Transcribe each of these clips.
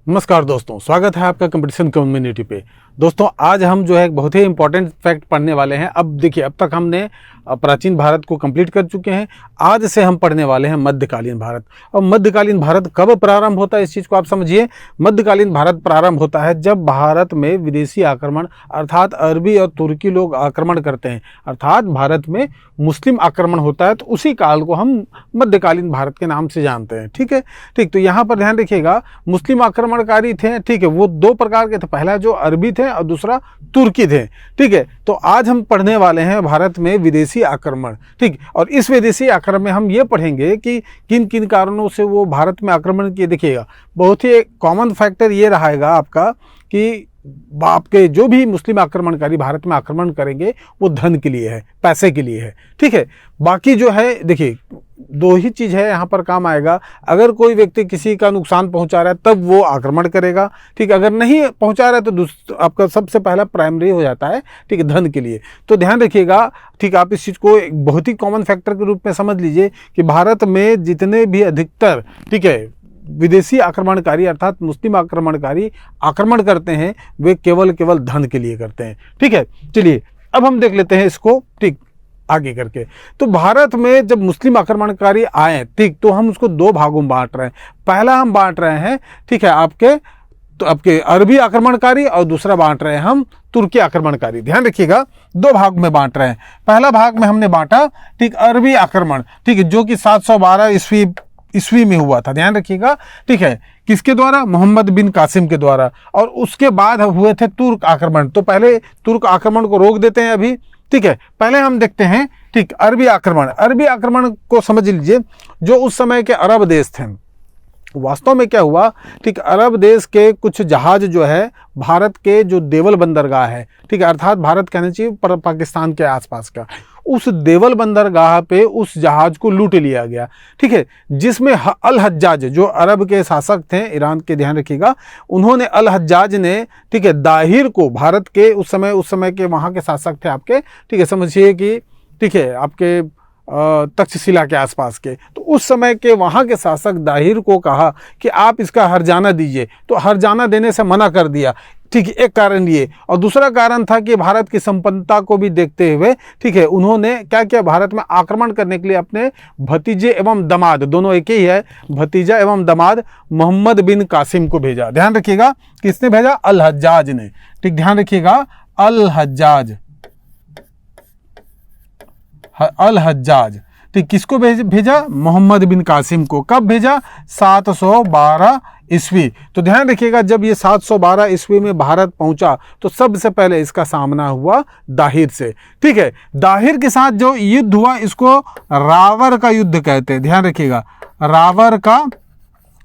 नमस्कार दोस्तों, स्वागत है आपका कंपटीशन कम्युनिटी पे। दोस्तों आज हम जो है एक बहुत ही इंपॉर्टेंट फैक्ट पढ़ने वाले हैं। अब देखिए, अब तक हमने प्राचीन भारत को कंप्लीट कर चुके हैं। आज से हम पढ़ने वाले हैं मध्यकालीन भारत। और मध्यकालीन भारत कब प्रारंभ होता है, इस चीज़ को आप समझिए। मध्यकालीन भारत प्रारंभ होता है जब भारत में विदेशी आक्रमण अर्थात अरबी और तुर्की लोग आक्रमण करते हैं, अर्थात भारत में मुस्लिम आक्रमण होता है। तो उसी काल को हम मध्यकालीन भारत के नाम से जानते हैं। ठीक है, ठीक। तो यहाँ पर ध्यान रखिएगा, मुस्लिम आक्रमणकारी थे, ठीक है, वो दो प्रकार के थे। पहला जो अरबी थे और दूसरा तुर्की थे। ठीक है, तो आज हम पढ़ने वाले हैं भारत में विदेशी आक्रमण। ठीक, और इस विदेशी आक्रमण में हम ये पढ़ेंगे कि किन किन कारणों से वो भारत में आक्रमण किए। देखिएगा, बहुत ही कॉमन फैक्टर ये रहेगा आपका कि आपके जो भी मुस्लिम आक्रमणकारी भारत में आक्रमण करेंगे वो धन के लिए है, पैसे के लिए है। ठीक है, बाकी जो है देखिए दो ही चीज़ है यहाँ पर काम आएगा। अगर कोई व्यक्ति किसी का नुकसान पहुँचा रहा है तब वो आक्रमण करेगा। ठीक, अगर नहीं पहुँचा रहा है तो आपका सबसे पहला प्राइमरी हो जाता है, ठीक है, धन के लिए। तो ध्यान रखिएगा, ठीक, आप इस चीज़ को एक बहुत ही कॉमन फैक्टर के रूप में समझ लीजिए कि भारत में जितने भी अधिकतर, ठीक है, विदेशी आक्रमणकारी अर्थात मुस्लिम आक्रमणकारी आक्रमण करते हैं वे केवल धन के लिए करते हैं। ठीक है, चलिए अब हम देख लेते हैं इसको, ठीक, आगे करके। तो भारत में जब मुस्लिम आक्रमणकारी आए, ठीक, तो हम उसको दो भागों में बांट रहे हैं। पहला हम बांट रहे हैं, ठीक है, आपके अरबी आक्रमणकारी, और दूसरा बांट रहे हैं हम तुर्की आक्रमणकारी। ध्यान रखिएगा, दो भाग में बांट रहे हैं। पहला भाग में हमने बांटा, ठीक, अरबी आक्रमण, ठीक है, जो कि 712 ईस्वी में हुआ था। ध्यान रखिएगा, ठीक है, किसके द्वारा? मोहम्मद बिन कासिम के द्वारा। और उसके बाद हुए थे तुर्क आक्रमण। तो पहले तुर्क आक्रमण को रोक देते हैं अभी। ठीक है, पहले हम देखते हैं, ठीक, अरबी आक्रमण। अरबी आक्रमण को समझ लीजिए, जो उस समय के अरब देश थे। वास्तव में क्या हुआ, ठीक, अरब देश के कुछ जहाज जो है भारत के जो देवल बंदरगाह है, ठीक है, अर्थात भारत कहना चाहिए पाकिस्तान के आसपास का, उस देवल बंदरगाह पे उस जहाज को लूट लिया गया। ठीक है, जिसमें अल हज्जाज जो अरब के शासक थे ईरान के, ध्यान रखिएगा, उन्होंने अल हज्जाज ने, ठीक है, दाहिर को भारत के उस समय के वहाँ के शासक थे आपके, ठीक है, समझिए कि, ठीक है, आपके तक्षशिला के आसपास के, तो उस समय के वहाँ के शासक दाहिर को कहा कि आप इसका हर्जाना दीजिए। तो हर्जाना देने से मना कर दिया। ठीक है, एक कारण ये, और दूसरा कारण था कि भारत की संपन्नता को भी देखते हुए, ठीक है, उन्होंने क्या किया, भारत में आक्रमण करने के लिए अपने भतीजे एवं दामाद, दोनों एक ही है, भतीजा एवं दामाद मोहम्मद बिन कासिम को भेजा। ध्यान रखिएगा, किसने भेजा? अल हज्जाज ने। ठीक, ध्यान रखिएगा, अल हज्जाज, ठीक, किसको भेजा? मोहम्मद बिन कासिम को। कब भेजा? 712 ईस्वी। तो ध्यान रखिएगा, जब ये 712 ईस्वी में भारत पहुंचा तो सबसे पहले इसका सामना हुआ दाहिर से। ठीक है, दाहिर के साथ जो युद्ध हुआ इसको रावर का युद्ध कहते हैं। ध्यान रखिएगा, रावर का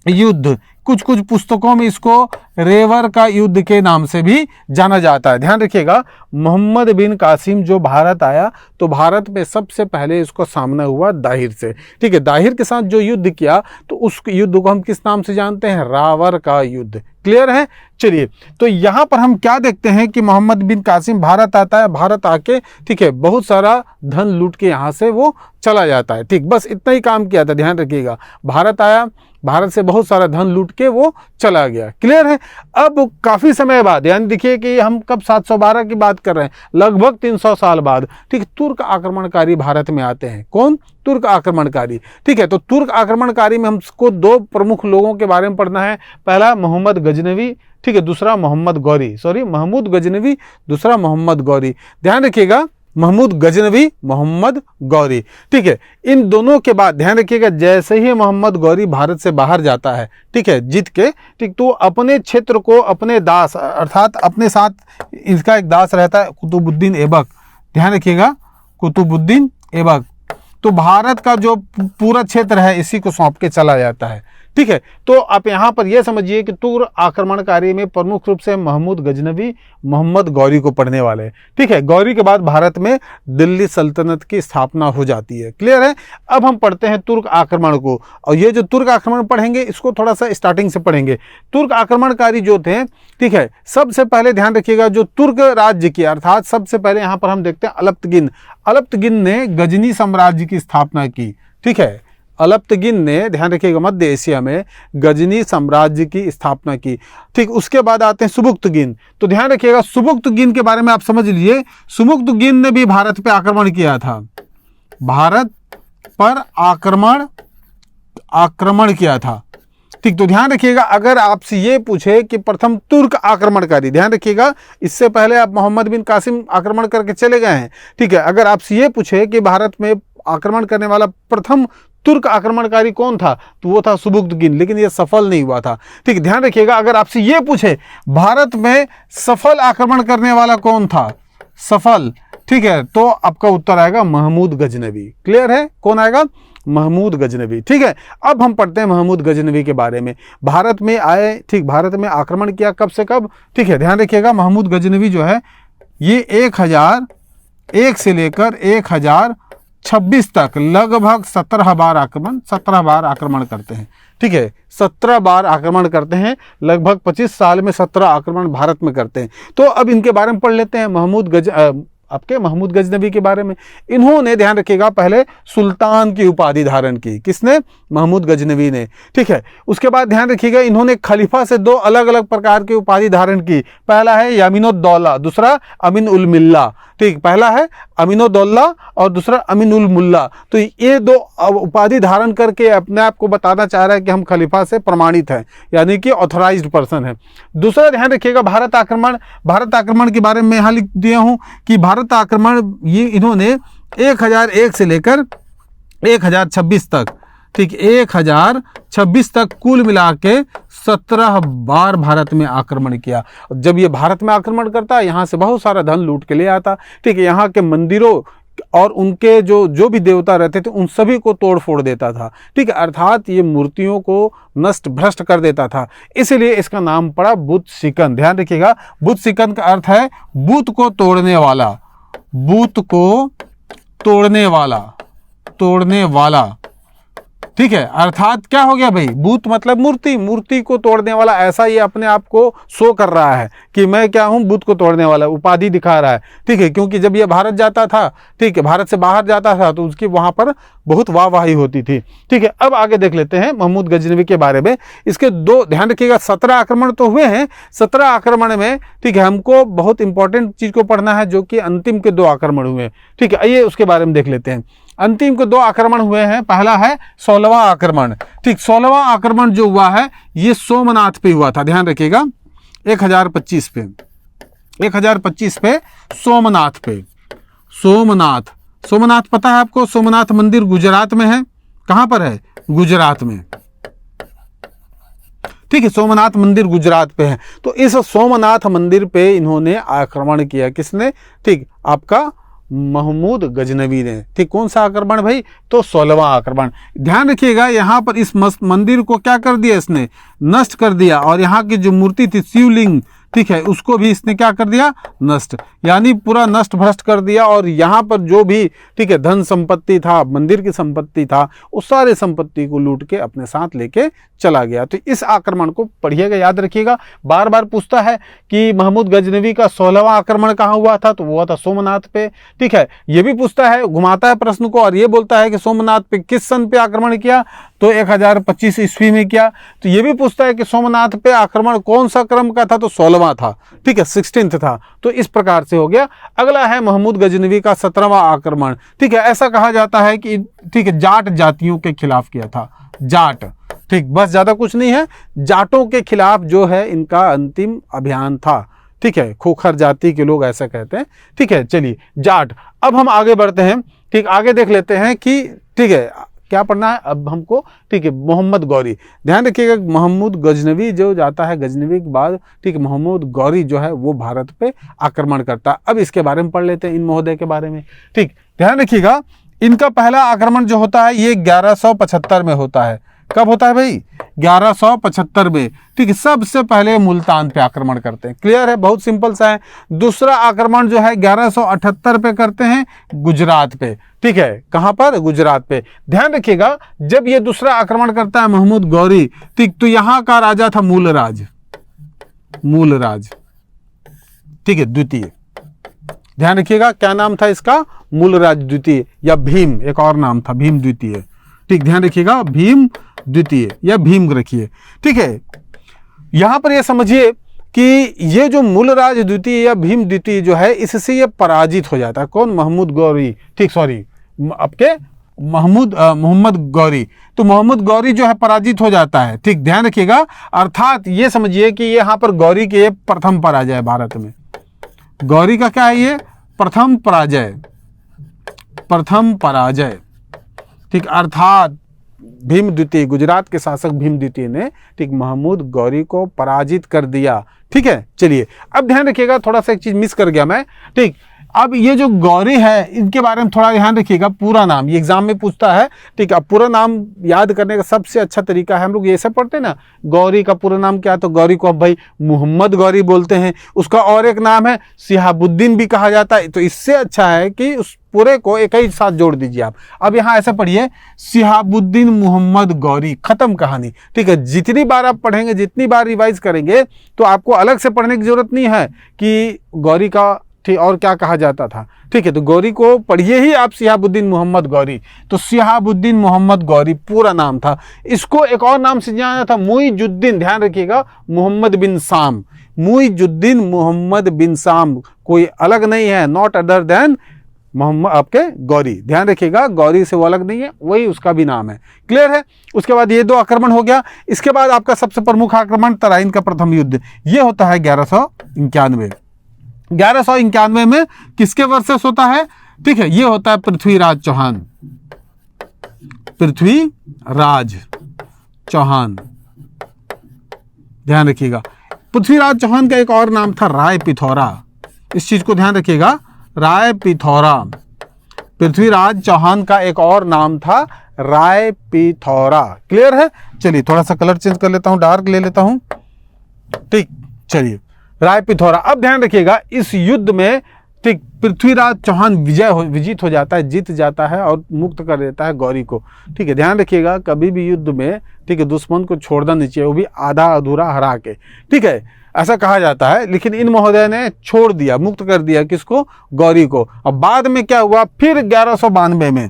युद्ध, कुछ पुस्तकों में इसको रेवर का युद्ध के नाम से भी जाना जाता है। ध्यान रखिएगा, मोहम्मद बिन कासिम जो भारत आया तो भारत में सबसे पहले इसको सामना हुआ दाहिर से। ठीक है, दाहिर के साथ जो युद्ध किया तो उस युद्ध को हम किस नाम से जानते हैं? रावर का युद्ध। क्लियर है? चलिए, तो यहाँ पर हम क्या देखते हैं कि मोहम्मद बिन कासिम भारत आता है, भारत आके, ठीक है, बहुत सारा धन लूट के यहाँ से वो चला जाता है। ठीक, बस इतना ही काम किया था। ध्यान रखिएगा, भारत आया, भारत से बहुत सारा धन लूट के वो चला गया। क्लियर है? अब काफी समय बाद, यानी देखिए कि हम कब 712 की बात कर रहे हैं, लगभग 300 साल बाद, ठीक, तुर्क आक्रमणकारी भारत में आते हैं। कौन? तुर्क आक्रमणकारी। ठीक है, तो तुर्क आक्रमणकारी में हमको दो प्रमुख लोगों के बारे में पढ़ना है। पहला महमूद गजनवी, ठीक है, दूसरा महमूद गजनवी, दूसरा मोहम्मद गौरी। ध्यान रखिएगा, महमूद गजनवी, मोहम्मद गौरी। ठीक है, इन दोनों के बाद ध्यान रखिएगा, जैसे ही मोहम्मद गौरी भारत से बाहर जाता है, ठीक है, जीत के, ठीक, तो अपने क्षेत्र को अपने दास अर्थात अपने साथ इसका एक दास रहता है, कुतुबुद्दीन ऐबक। ध्यान रखिएगा, कुतुबुद्दीन ऐबक। तो भारत का जो पूरा क्षेत्र है इसी को सौंप के चला जाता है। ठीक है, तो आप यहाँ पर यह समझिए कि तुर्क आक्रमणकारी में प्रमुख रूप से महमूद गजनवी, मोहम्मद गौरी को पढ़ने वाले हैं। ठीक है, गौरी के बाद भारत में दिल्ली सल्तनत की स्थापना हो जाती है। क्लियर है? अब हम पढ़ते हैं तुर्क आक्रमण को, और ये जो तुर्क आक्रमण पढ़ेंगे इसको थोड़ा सा स्टार्टिंग से पढ़ेंगे। तुर्क आक्रमणकारी जो थे, ठीक है, सबसे पहले ध्यान रखिएगा, जो तुर्क राज्य की अर्थात सबसे पहले यहाँ पर हम देखते हैं अलप्तगिन ने गजनी साम्राज्य की स्थापना की। ठीक है, अलप्तगिन ने, ध्यान रखिएगा, मध्य एशिया में गजनी साम्राज्य की स्थापना की। ठीक, उसके बाद आते हैं सुबुक्तगिन। तो ध्यान रखिएगा, सुबुक्तगिन के बारे में आप समझ लीजिए, सुबुक्तगिन ने भी भारत पे आक्रमण किया था, भारत पर आक्रमण किया था। ठीक, तो ध्यान रखिएगा, अगर आपसे ये पूछे कि प्रथम तुर्क आक्रमणकारी, ध्यान रखिएगा इससे पहले आप मोहम्मद बिन कासिम आक्रमण करके चले गए हैं। ठीक है, अगर आपसे ये पूछे कि भारत में आक्रमण करने वाला प्रथम तुर्क आक्रमणकारी कौन था, तो वो था सुबुक्तगिन, लेकिन ये सफल नहीं हुआ था। ठीक, ध्यान रखिएगा, अगर आपसे ये पूछे भारत में सफल आक्रमण करने वाला कौन था, सफल, ठीक है, तो आपका उत्तर आएगा महमूद गजनवी। क्लियर है, कौन आएगा, महमूद गजनवी। ठीक है, अब हम पढ़ते हैं महमूद गजनवी के बारे में। भारत में आए, ठीक, भारत में आक्रमण किया कब से कब। ठीक है, ध्यान रखिएगा, महमूद गजनवी जो है ये 1001 से लेकर 1026 तक लगभग 17 बार आक्रमण करते हैं। ठीक है, 17 बार आक्रमण करते हैं, लगभग 25 साल में 17 आक्रमण भारत में करते हैं। तो अब इनके बारे में पढ़ लेते हैं, महमूद गजनवी के बारे में। इन्होंने, ध्यान रखिएगा, पहले सुल्तान की उपाधि धारण की, किसने, महमूद गजनवी ने। ठीक है, उसके बाद ध्यान रखिएगा, इन्होंने खलीफा से 2 अलग अलग प्रकार की उपाधि धारण की। पहला है यामीनुद्दौला, दूसरा अमीन उल मिल्ला। ठीक, पहला है अमीनुद्दौला और दूसरा अमीन उल मुल्ला। तो ये 2 उपाधि धारण करके अपने आप को बताना चाह रहा है कि हम खलीफा से प्रमाणित हैं, यानी कि ऑथराइज्ड पर्सन है। दूसरा, ध्यान रखिएगा, भारत आक्रमण के बारे में यहाँ लिख दिया हूँ कि भारत आक्रमण ये इन्होंने 1001 से लेकर 1026 तक, ठीक, 1026 तक कुल मिला के 17 बार भारत में आक्रमण किया। जब ये भारत में आक्रमण करता, यहाँ से बहुत सारा धन लूट के ले आता। ठीक है, यहाँ के मंदिरों और उनके जो भी देवता रहते थे उन सभी को तोड़ फोड़ देता था। ठीक है, अर्थात ये मूर्तियों को नष्ट भ्रष्ट कर देता था, इसलिए इसका नाम पड़ा बुत सिकंद। ध्यान रखिएगा, बुत सिकंद का अर्थ है बुत को तोड़ने वाला, बुत को तोड़ने वाला। ठीक है, अर्थात क्या हो गया भाई, बुत मतलब मूर्ति को तोड़ने वाला। ऐसा ये अपने आप को शो कर रहा है कि मैं क्या हूं, बुत को तोड़ने वाला, उपाधि दिखा रहा है। ठीक है, क्योंकि जब ये भारत जाता था, ठीक है, भारत से बाहर जाता था, तो उसकी वहां पर बहुत वाहवाही होती थी। ठीक है, अब आगे देख लेते हैं महमूद गजनवी के बारे में। इसके 2, ध्यान रखिएगा, 17 आक्रमण तो हुए हैं। 17 आक्रमण में, ठीक है, हमको बहुत इंपॉर्टेंट चीज को पढ़ना है, जो कि अंतिम के 2 आक्रमण हुए। ठीक है, आइए उसके बारे में देख लेते हैं। अंतिम के 2 आक्रमण हुए हैं। पहला है 16वां आक्रमण। ठीक, 16वां आक्रमण जो हुआ है ये सोमनाथ पे हुआ था। ध्यान रखिएगा, 1025 पे सोमनाथ पता है आपको, सोमनाथ मंदिर गुजरात में है। कहां पर है, गुजरात में। ठीक है, सोमनाथ मंदिर गुजरात पे है। तो इस सोमनाथ मंदिर पे इन्होंने आक्रमण किया, किसने, ठीक, आपका महमूद गजनवी ने। ठीक, कौन सा आक्रमण भाई, तो 16वां आक्रमण। ध्यान रखिएगा, यहाँ पर इस मंदिर को क्या कर दिया, इसने नष्ट कर दिया, और यहाँ की जो मूर्ति थी शिवलिंग, ठीक है, उसको भी इसने क्या कर दिया, नष्ट, यानी पूरा नष्ट भ्रष्ट कर दिया। और यहाँ पर जो भी, ठीक है, धन संपत्ति था, मंदिर की संपत्ति था, उस सारे संपत्ति को लूट के अपने साथ लेके चला गया। तो इस आक्रमण को पढ़िएगा, याद रखिएगा। बार बार पूछता है कि महमूद गजनवी का 16वां आक्रमण कहाँ हुआ था, तो हुआ था सोमनाथ पे। ठीक है, ये भी पूछता है, घुमाता है प्रश्न को, और ये बोलता है कि सोमनाथ पे किस सन पे आक्रमण किया, तो 1025 ईस्वी में किया। तो ये भी पूछता है कि सोमनाथ पे आक्रमण कौन सा क्रम का था, तो 16वां था। ठीक है, 16th था। तो इस प्रकार से हो गया। अगला है महमूद गजनवी का 17वां आक्रमण। ठीक है, ऐसा कहा जाता है कि, ठीक है, जाट जातियों के खिलाफ किया था, जाट। ठीक, बस ज्यादा कुछ नहीं है, जाटों के खिलाफ जो है इनका अंतिम अभियान था। ठीक है, खोखर जाति के लोग ऐसा कहते हैं। ठीक है, चलिए जाट। अब हम आगे बढ़ते हैं। ठीक, आगे देख लेते हैं कि, ठीक है, क्या पढ़ना है अब हमको। ठीक है, मोहम्मद गौरी। ध्यान रखिएगा, महमूद गजनवी जो जाता है, गजनवी के बाद, ठीक है, महमूद गौरी जो है वो भारत पे आक्रमण करता है। अब इसके बारे में पढ़ लेते हैं, इन महोदय के बारे में। ठीक, ध्यान रखिएगा, इनका पहला आक्रमण जो होता है ये 1175 में होता है। कब होता है भाई, 1175 में। ठीक है, सबसे पहले मुल्तान पे आक्रमण करते हैं। क्लियर है, बहुत सिंपल सा है। दूसरा आक्रमण जो है 1178 पे करते हैं, गुजरात पे। ठीक है, कहां पर, गुजरात पे। ध्यान रखिएगा, जब ये दूसरा आक्रमण करता है महमूद गौरी, ठीक, तो यहां का राजा था मूलराज। ठीक है, द्वितीय। ध्यान रखिएगा, क्या नाम था इसका, मूलराज द्वितीय, या भीम, एक और नाम था भीम द्वितीय। ठीक, ध्यान रखिएगा, भीम द्वितीय या भीम रखिए। ठीक है, यहां पर ये समझिए कि ये जो मूलराज द्वितीय या भीम द्वितीय जो है, इससे ये पराजित हो जाता है। कौन? महमूद गौरी, ठीक, सॉरी, आपके मोहम्मद गौरी। तो मोहम्मद गौरी जो है पराजित हो जाता है। ठीक, ध्यान रखिएगा, अर्थात ये समझिए कि यहाँ पर गौरी के प्रथम पराजय है भारत में। गौरी का क्या है? ये प्रथम पराजय, प्रथम पराजय। ठीक, अर्थात भीम द्वितीय, गुजरात के शासक भीम द्वितीय ने, ठीक, महमूद गौरी को पराजित कर दिया। ठीक है, चलिए अब ध्यान रखिएगा, थोड़ा सा एक चीज मिस कर गया मैं। ठीक, अब ये जो गौरी है इनके बारे में थोड़ा ध्यान रखिएगा। पूरा नाम ये एग्जाम में पूछता है। ठीक, अब पूरा नाम याद करने का सबसे अच्छा तरीका है, हम लोग ये सब पढ़ते हैं ना, गौरी का पूरा नाम क्या है, तो गौरी को अब भाई मोहम्मद गौरी बोलते हैं। उसका और एक नाम है सिहाबुद्दीन भी कहा जाता है। तो इससे अच्छा है कि उस पूरे को एक ही साथ जोड़ दीजिए आप। अब यहाँ ऐसा पढ़िए, सिहाबुद्दीन मोहम्मद गौरी, खत्म कहानी। ठीक है, जितनी बार आप पढ़ेंगे, जितनी बार रिवाइज करेंगे, तो आपको अलग से पढ़ने की जरूरत नहीं है कि गौरी का ठीक और क्या कहा जाता था। ठीक है, तो गौरी को पढ़िए ही आप, सिहाबुद्दीन मोहम्मद गौरी। तो सिहाबुद्दीन मोहम्मद गौरी पूरा नाम था। इसको एक और नाम से जाना था, मुइजुद्दीन, ध्यान रखिएगा, मोहम्मद बिन साम, मुइजुद्दीन मोहम्मद बिन साम, कोई अलग नहीं है, नॉट अदर देन मोहम्मद आपके गौरी। ध्यान रखिएगा, गौरी से वो अलग नहीं है, वही उसका भी नाम है। क्लियर है? उसके बाद ये 2 आक्रमण हो गया। इसके बाद आपका सबसे प्रमुख आक्रमण तराइन का प्रथम युद्ध, ये होता है 1191। 1191 में किसके वर्सेस होता है? ठीक है, ये होता है पृथ्वीराज चौहान, पृथ्वीराज चौहान। ध्यान रखिएगा, पृथ्वीराज चौहान का एक और नाम था राय पिथौरा। इस चीज को ध्यान रखिएगा, राय पिथौरा। पृथ्वीराज चौहान का एक और नाम था राय पिथौरा। क्लियर है? चलिए थोड़ा सा कलर चेंज कर लेता हूं, डार्क ले लेता हूं। ठीक, चलिए, राय पिथौरा। अब ध्यान रखिएगा, इस युद्ध में ठीक पृथ्वीराज चौहान विजित हो जाता है, जीत जाता है और मुक्त कर देता है गौरी को। ठीक है, ध्यान रखिएगा, कभी भी युद्ध में, ठीक है, दुश्मन को छोड़ना नहीं चाहिए, वो भी आधा अधूरा हरा के। ठीक है, ऐसा कहा जाता है। लेकिन इन महोदय ने छोड़ दिया, मुक्त कर दिया किसको? गौरी को। अब बाद में क्या हुआ? फिर 1192 में,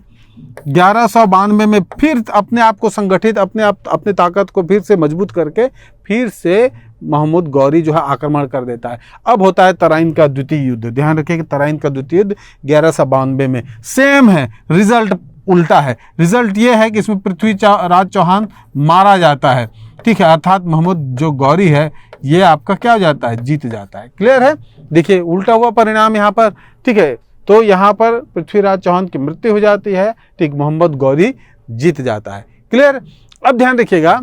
1192 में फिर अपने आप को संगठित, अपने ताकत को फिर से मजबूत करके फिर से महमूद गौरी जो है आक्रमण कर देता है। अब होता है तराइन का द्वितीय युद्ध। ध्यान रखिए कि तराइन का द्वितीय युद्ध 1192 में। सेम है, रिजल्ट उल्टा है। रिजल्ट ये है कि इसमें पृथ्वीराज चौहान मारा जाता है। ठीक है, अर्थात महमूद जो गौरी है ये आपका क्या हो जाता है? जीत जाता है। क्लियर है? देखिए उल्टा हुआ परिणाम यहाँ पर। ठीक है, तो यहाँ पर पृथ्वीराज चौहान की मृत्यु हो जाती है। ठीक, मोहम्मद गौरी जीत जाता है। क्लियर? अब ध्यान रखिएगा,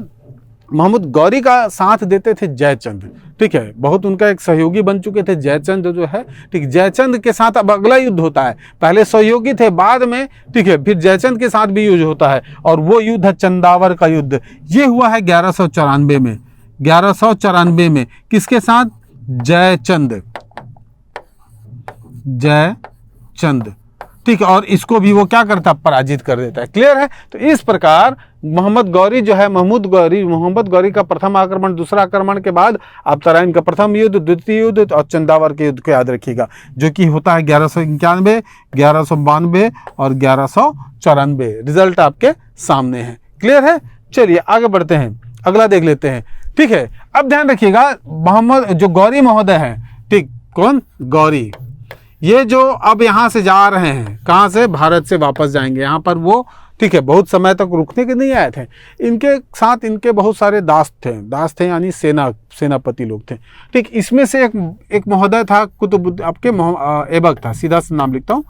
महमूद गौरी का साथ देते थे जयचंद। ठीक है, बहुत उनका एक सहयोगी बन चुके थे जयचंद जो है। ठीक, जयचंद के साथ अब अगला युद्ध होता है। पहले सहयोगी थे, बाद में ठीक है फिर जयचंद के साथ भी युद्ध होता है, और वो युद्ध है चंदावर का युद्ध। ये हुआ है 1194 में। 1194 में किसके साथ? जयचंद, जयचंद। ठीक है, और इसको भी वो क्या करता? पराजित कर देता है। क्लियर है? तो इस प्रकार मोहम्मद गौरी जो है, मोहम्मद गौरी का प्रथम आक्रमण, दूसरा आक्रमण के बाद आप तराइन का प्रथम युद्ध, द्वितीय युद्ध और चंदावर के युद्ध को याद रखिएगा, जो कि होता है 1191, 1192 और 1194। रिजल्ट आपके सामने है। क्लियर है? चलिए आगे बढ़ते हैं, अगला देख लेते हैं। ठीक है, अब ध्यान रखिएगा, मोहम्मद जो गौरी महोदय हैं, ठीक, कौन? गौरी, ये जो अब यहाँ से जा रहे हैं, कहाँ से? भारत से वापस जाएंगे। यहाँ पर वो ठीक है बहुत समय तक रुकने के नहीं आए थे। इनके साथ इनके बहुत सारे दास थे यानी सेनापति लोग थे। ठीक, इसमें से एक महोदय था कुतुब आपके ऐबक था, सीधा से नाम लिखता हूँ,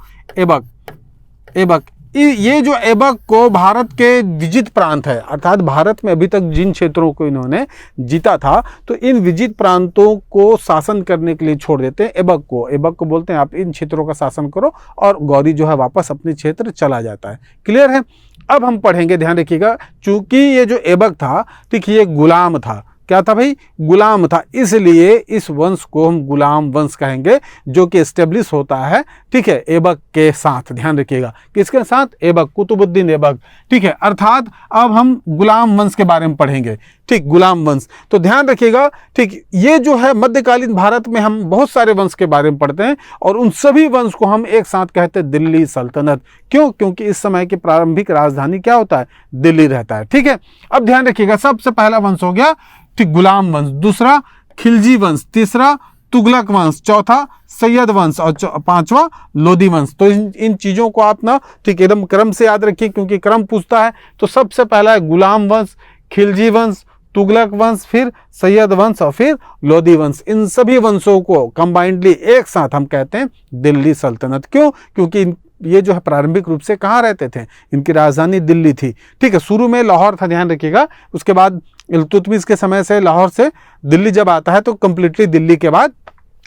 ऐबक। ये जो ऐबक को भारत के विजित प्रांत है, अर्थात भारत में अभी तक जिन क्षेत्रों को इन्होंने जीता था, तो इन विजित प्रांतों को शासन करने के लिए छोड़ देते हैं ऐबक को बोलते हैं आप इन क्षेत्रों का शासन करो, और गौरी जो है वापस अपने क्षेत्र चला जाता है। क्लियर है? अब हम पढ़ेंगे, ध्यान रखिएगा, चूंकि ये जो ऐबक था, ठीक, ये गुलाम था। क्या था भाई, गुलाम था, इसलिए इस वंश को हम गुलाम वंश कहेंगे, जो कि एस्टेब्लिश होता है, ठीक है, ऐबक के साथ। ध्यान रखिएगा, किसके साथ, ऐबक, कुतुबुद्दीन ऐबक, ठीक है। अर्थात अब हम गुलाम वंश के बारे में पढ़ेंगे, ठीक, गुलाम वंश। तो ध्यान रखिएगा, ठीक, ये जो है मध्यकालीन भारत में हम बहुत सारे वंश के बारे में पढ़ते हैं और उन सभी वंश को हम एक साथ कहते हैं दिल्ली सल्तनत। क्यों? क्योंकि इस समय की प्रारंभिक राजधानी क्या होता है, दिल्ली रहता है, ठीक है। अब ध्यान रखिएगा, सबसे पहला वंश हो गया, ठीक, गुलाम वंश, दूसरा खिलजी वंश, तीसरा तुगलक वंश, चौथा सैयद वंश और पांचवा लोदी वंश। तो इन चीजों को आप ना, ठीक, एकदम क्रम से याद रखिए, क्योंकि क्रम पूछता है। तो सबसे पहला है गुलाम वंश, खिलजी वंश, तुगलक वंश, फिर सैयद वंश और फिर लोदी वंश। इन सभी वंशों को कंबाइंडली एक साथ हम कहते हैं दिल्ली सल्तनत। क्यों? क्योंकि ये जो है प्रारंभिक रूप से कहाँ रहते थे, इनकी राजधानी दिल्ली थी, ठीक है। शुरू में लाहौर था, ध्यान रखिएगा, उसके बाद इल्तुतमिश के समय से लाहौर से दिल्ली जब आता है तो कंप्लीटली दिल्ली के बाद,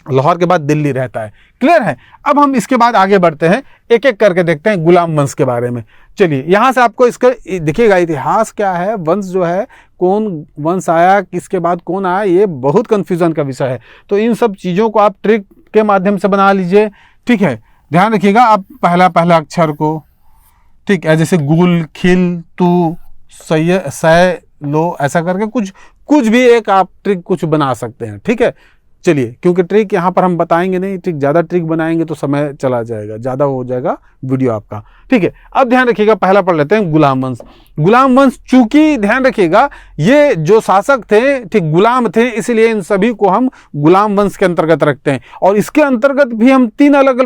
लाहौर के बाद दिल्ली रहता है। क्लियर है? अब हम इसके बाद आगे बढ़ते हैं, एक एक करके देखते हैं गुलाम वंश के बारे में। चलिए, यहां से आपको इसका देखिएगा इतिहास क्या है, वंश जो है, कौन वंश आया, किसके बाद कौन आया, ये बहुत कंफ्यूजन का विषय है। तो इन सब चीजों को आप ट्रिक के माध्यम से बना लीजिए, ठीक है। ध्यान रखिएगा, आप पहला पहला अक्षर को, ठीक है, जैसे गुल, खिल, तू, सै, लो, ऐसा करके कुछ भी एक आप ट्रिक कुछ बना सकते हैं, ठीक है। चलिए, क्योंकि ट्रिक यहाँ पर हम बताएंगे नहीं, ठीक, ज़्यादा ट्रिक बनाएंगे तो समय चला जाएगा, ज़्यादा हो जाएगा वीडियो आपका, ठीक है। अब ध्यान रखिएगा, पहला पढ़ लेते हैं गुलाम वंश। गुलाम वंश, चूंकि ध्यान रखिएगा ये जो शासक थे, ठीक, गुलाम थे, इसलिए इन सभी को हम गुलाम वंश के अंतर्गत रखते हैं। और इसके अंतर्गत भी हम तीन अलग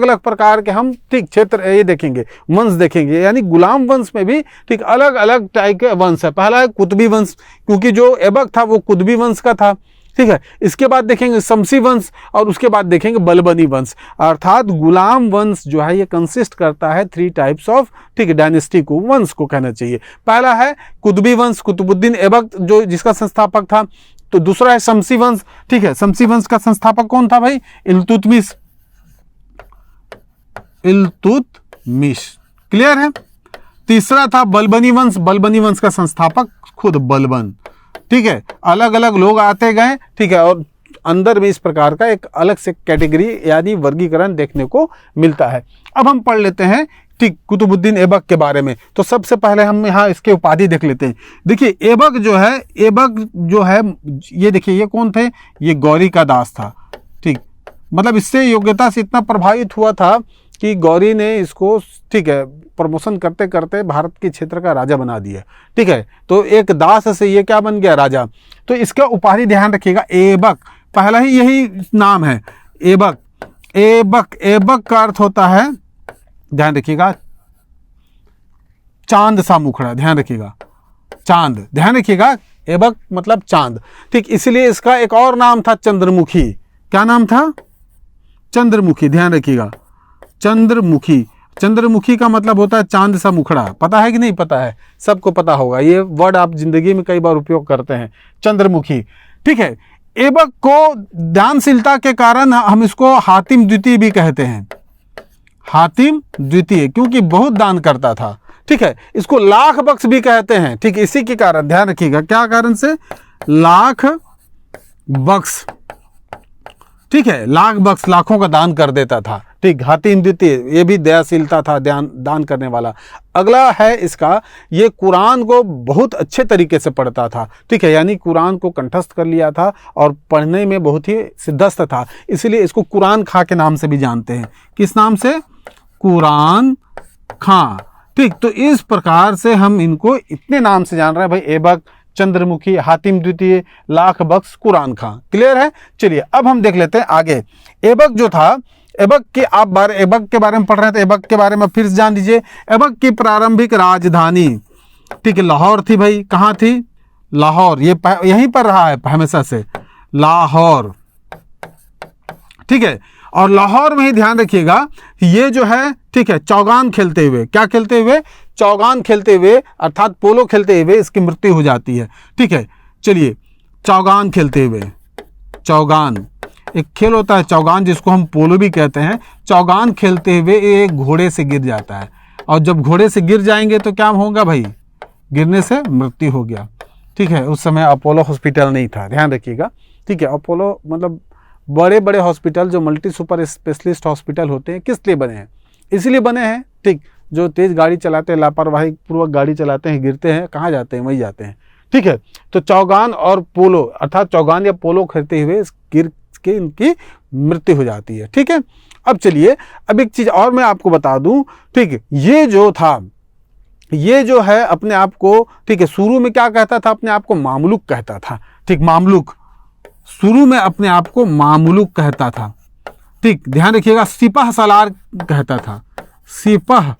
अलग प्रकार के हम, ठीक, क्षेत्र ये देखेंगे, वंश देखेंगे। यानी गुलाम वंश में भी, ठीक, अलग अलग टाइप के वंश है। पहला है कुतुबी वंश, क्योंकि जो ऐबक था वो कुतुबी वंश का था, ठीक है। इसके बाद देखेंगे शमसी वंश और उसके बाद देखेंगे बलबनी वंश। अर्थात गुलाम वंश जो है ये कंसिस्ट करता है 3 टाइप्स ऑफ, ठीक, डायनेस्टी को, वंश को कहना चाहिए। पहला है कुतुबी वंश, कुतुबुद्दीन ऐबक जो जिसका संस्थापक था। तो दूसरा है शमसी वंश, ठीक है, शमसी वंश का संस्थापक कौन था भाई, इल्तुतमिश, क्लियर है। तीसरा था बलबनी वंश, बलबनी वंश का संस्थापक खुद बलबन, ठीक है। अलग अलग लोग आते गए, ठीक है, और अंदर में इस प्रकार का एक अलग से कैटेगरी यानी वर्गीकरण देखने को मिलता है। अब हम पढ़ लेते हैं, ठीक, कुतुबुद्दीन ऐबक के बारे में। तो सबसे पहले हम यहाँ इसके उपाधि देख लेते हैं। देखिए, ऐबक जो है, ये देखिए, ये कौन थे, ये गौरी का दास था, ठीक। मतलब इससे योग्यता से इतना प्रभावित हुआ था कि गौरी ने इसको, ठीक है, प्रमोशन करते करते भारत के क्षेत्र का राजा बना दिया, ठीक है। तो एक दास से ये क्या बन गया, राजा। तो इसका उपाधि ध्यान रखिएगा, ऐबक, पहला ही यही नाम है, ऐबक। ऐबक का अर्थ होता है, ध्यान रखिएगा, चांद सा मुखड़ा, ध्यान रखिएगा, चांद, ध्यान रखिएगा, ऐबक मतलब चांद, ठीक। इसलिए इसका एक और नाम था चंद्रमुखी। क्या नाम था, चंद्रमुखी, ध्यान रखिएगा, चंद्रमुखी। चंद्रमुखी का मतलब होता है चांद सा मुखड़ा। पता है कि नहीं पता है, सबको पता होगा, ये वर्ड आप जिंदगी में कई बार उपयोग करते हैं, चंद्रमुखी, ठीक है। ऐबक को दानशीलता के कारण हम इसको हातिम द्वितीय भी कहते हैं, हातिम द्वितीय, क्योंकि बहुत दान करता था, ठीक है। इसको लाख बख्श भी कहते हैं, ठीक, इसी के कारण, ध्यान रखिएगा, क्या कारण से, लाख बख्श, ठीक है, लाख बख्श, लाखों का दान कर देता था, ठीक। हातिम द्वितीय, ये भी दयाशीलता था, दान करने वाला। अगला है इसका, ये कुरान को बहुत अच्छे तरीके से पढ़ता था, ठीक है, यानी कुरान को कंठस्थ कर लिया था और पढ़ने में बहुत ही सिद्धस्त था, इसलिए इसको कुरान खां के नाम से भी जानते हैं। किस नाम से, कुरान खां, ठीक। तो इस प्रकार से हम इनको इतने नाम से जान रहे हैं भाई, ऐबक, चंद्रमुखी, हातिम द्वितीय, लाख बख्श, कुरान खां। क्लियर है? चलिए, अब हम देख लेते हैं आगे। ऐबक जो था, ऐबक के बारे में पढ़ रहे हैं, तो ऐबक के बारे में फिर से जान लीजिए। ऐबक की प्रारंभिक राजधानी, ठीक है, लाहौर थी भाई। कहाँ थी, लाहौर, ये यहीं पर रहा है हमेशा से, लाहौर, ठीक है। और लाहौर में ही ध्यान रखिएगा, ये जो है, ठीक है, चौगान खेलते हुए, क्या खेलते हुए, चौगान खेलते हुए, अर्थात पोलो खेलते हुए इसकी मृत्यु हो जाती है, ठीक है। चलिए, चौगान खेलते हुए, चौगान एक खेल होता है, चौगान, जिसको हम पोलो भी कहते हैं। चौगान खेलते हुए एक घोड़े से गिर जाता है, और जब घोड़े से गिर जाएंगे तो क्या होगा भाई, गिरने से मृत्यु हो गया। ठीक है, उस समय अपोलो हॉस्पिटल नहीं था, ध्यान रखिएगा। ठीक है, अपोलो मतलब बड़े बड़े हॉस्पिटल जो मल्टी सुपर स्पेशलिस्ट हॉस्पिटल होते हैं किस लिए बने हैं? इसलिए बने हैं, ठीक, जो तेज़ गाड़ी चलाते हैं, लापरवाही पूर्वक गाड़ी चलाते हैं, गिरते हैं, कहाँ जाते हैं? वहीं जाते हैं। ठीक है, तो चौगान और पोलो अर्थात चौगान या पोलो खेलते हुए गिर के इनकी मृत्यु हो जाती है। ठीक है, अब चलिए, अब एक चीज़ और मैं आपको बता दूं। ठीक, ये जो था, ये जो है अपने आप को, ठीक है, शुरू में क्या कहता था? अपने आप को मामलुक कहता था। ठीक, मामलुक, शुरू में अपने आप को मामलुक कहता था। ठीक, ध्यान रखिएगा, सिपह सलार कहता था, सिपह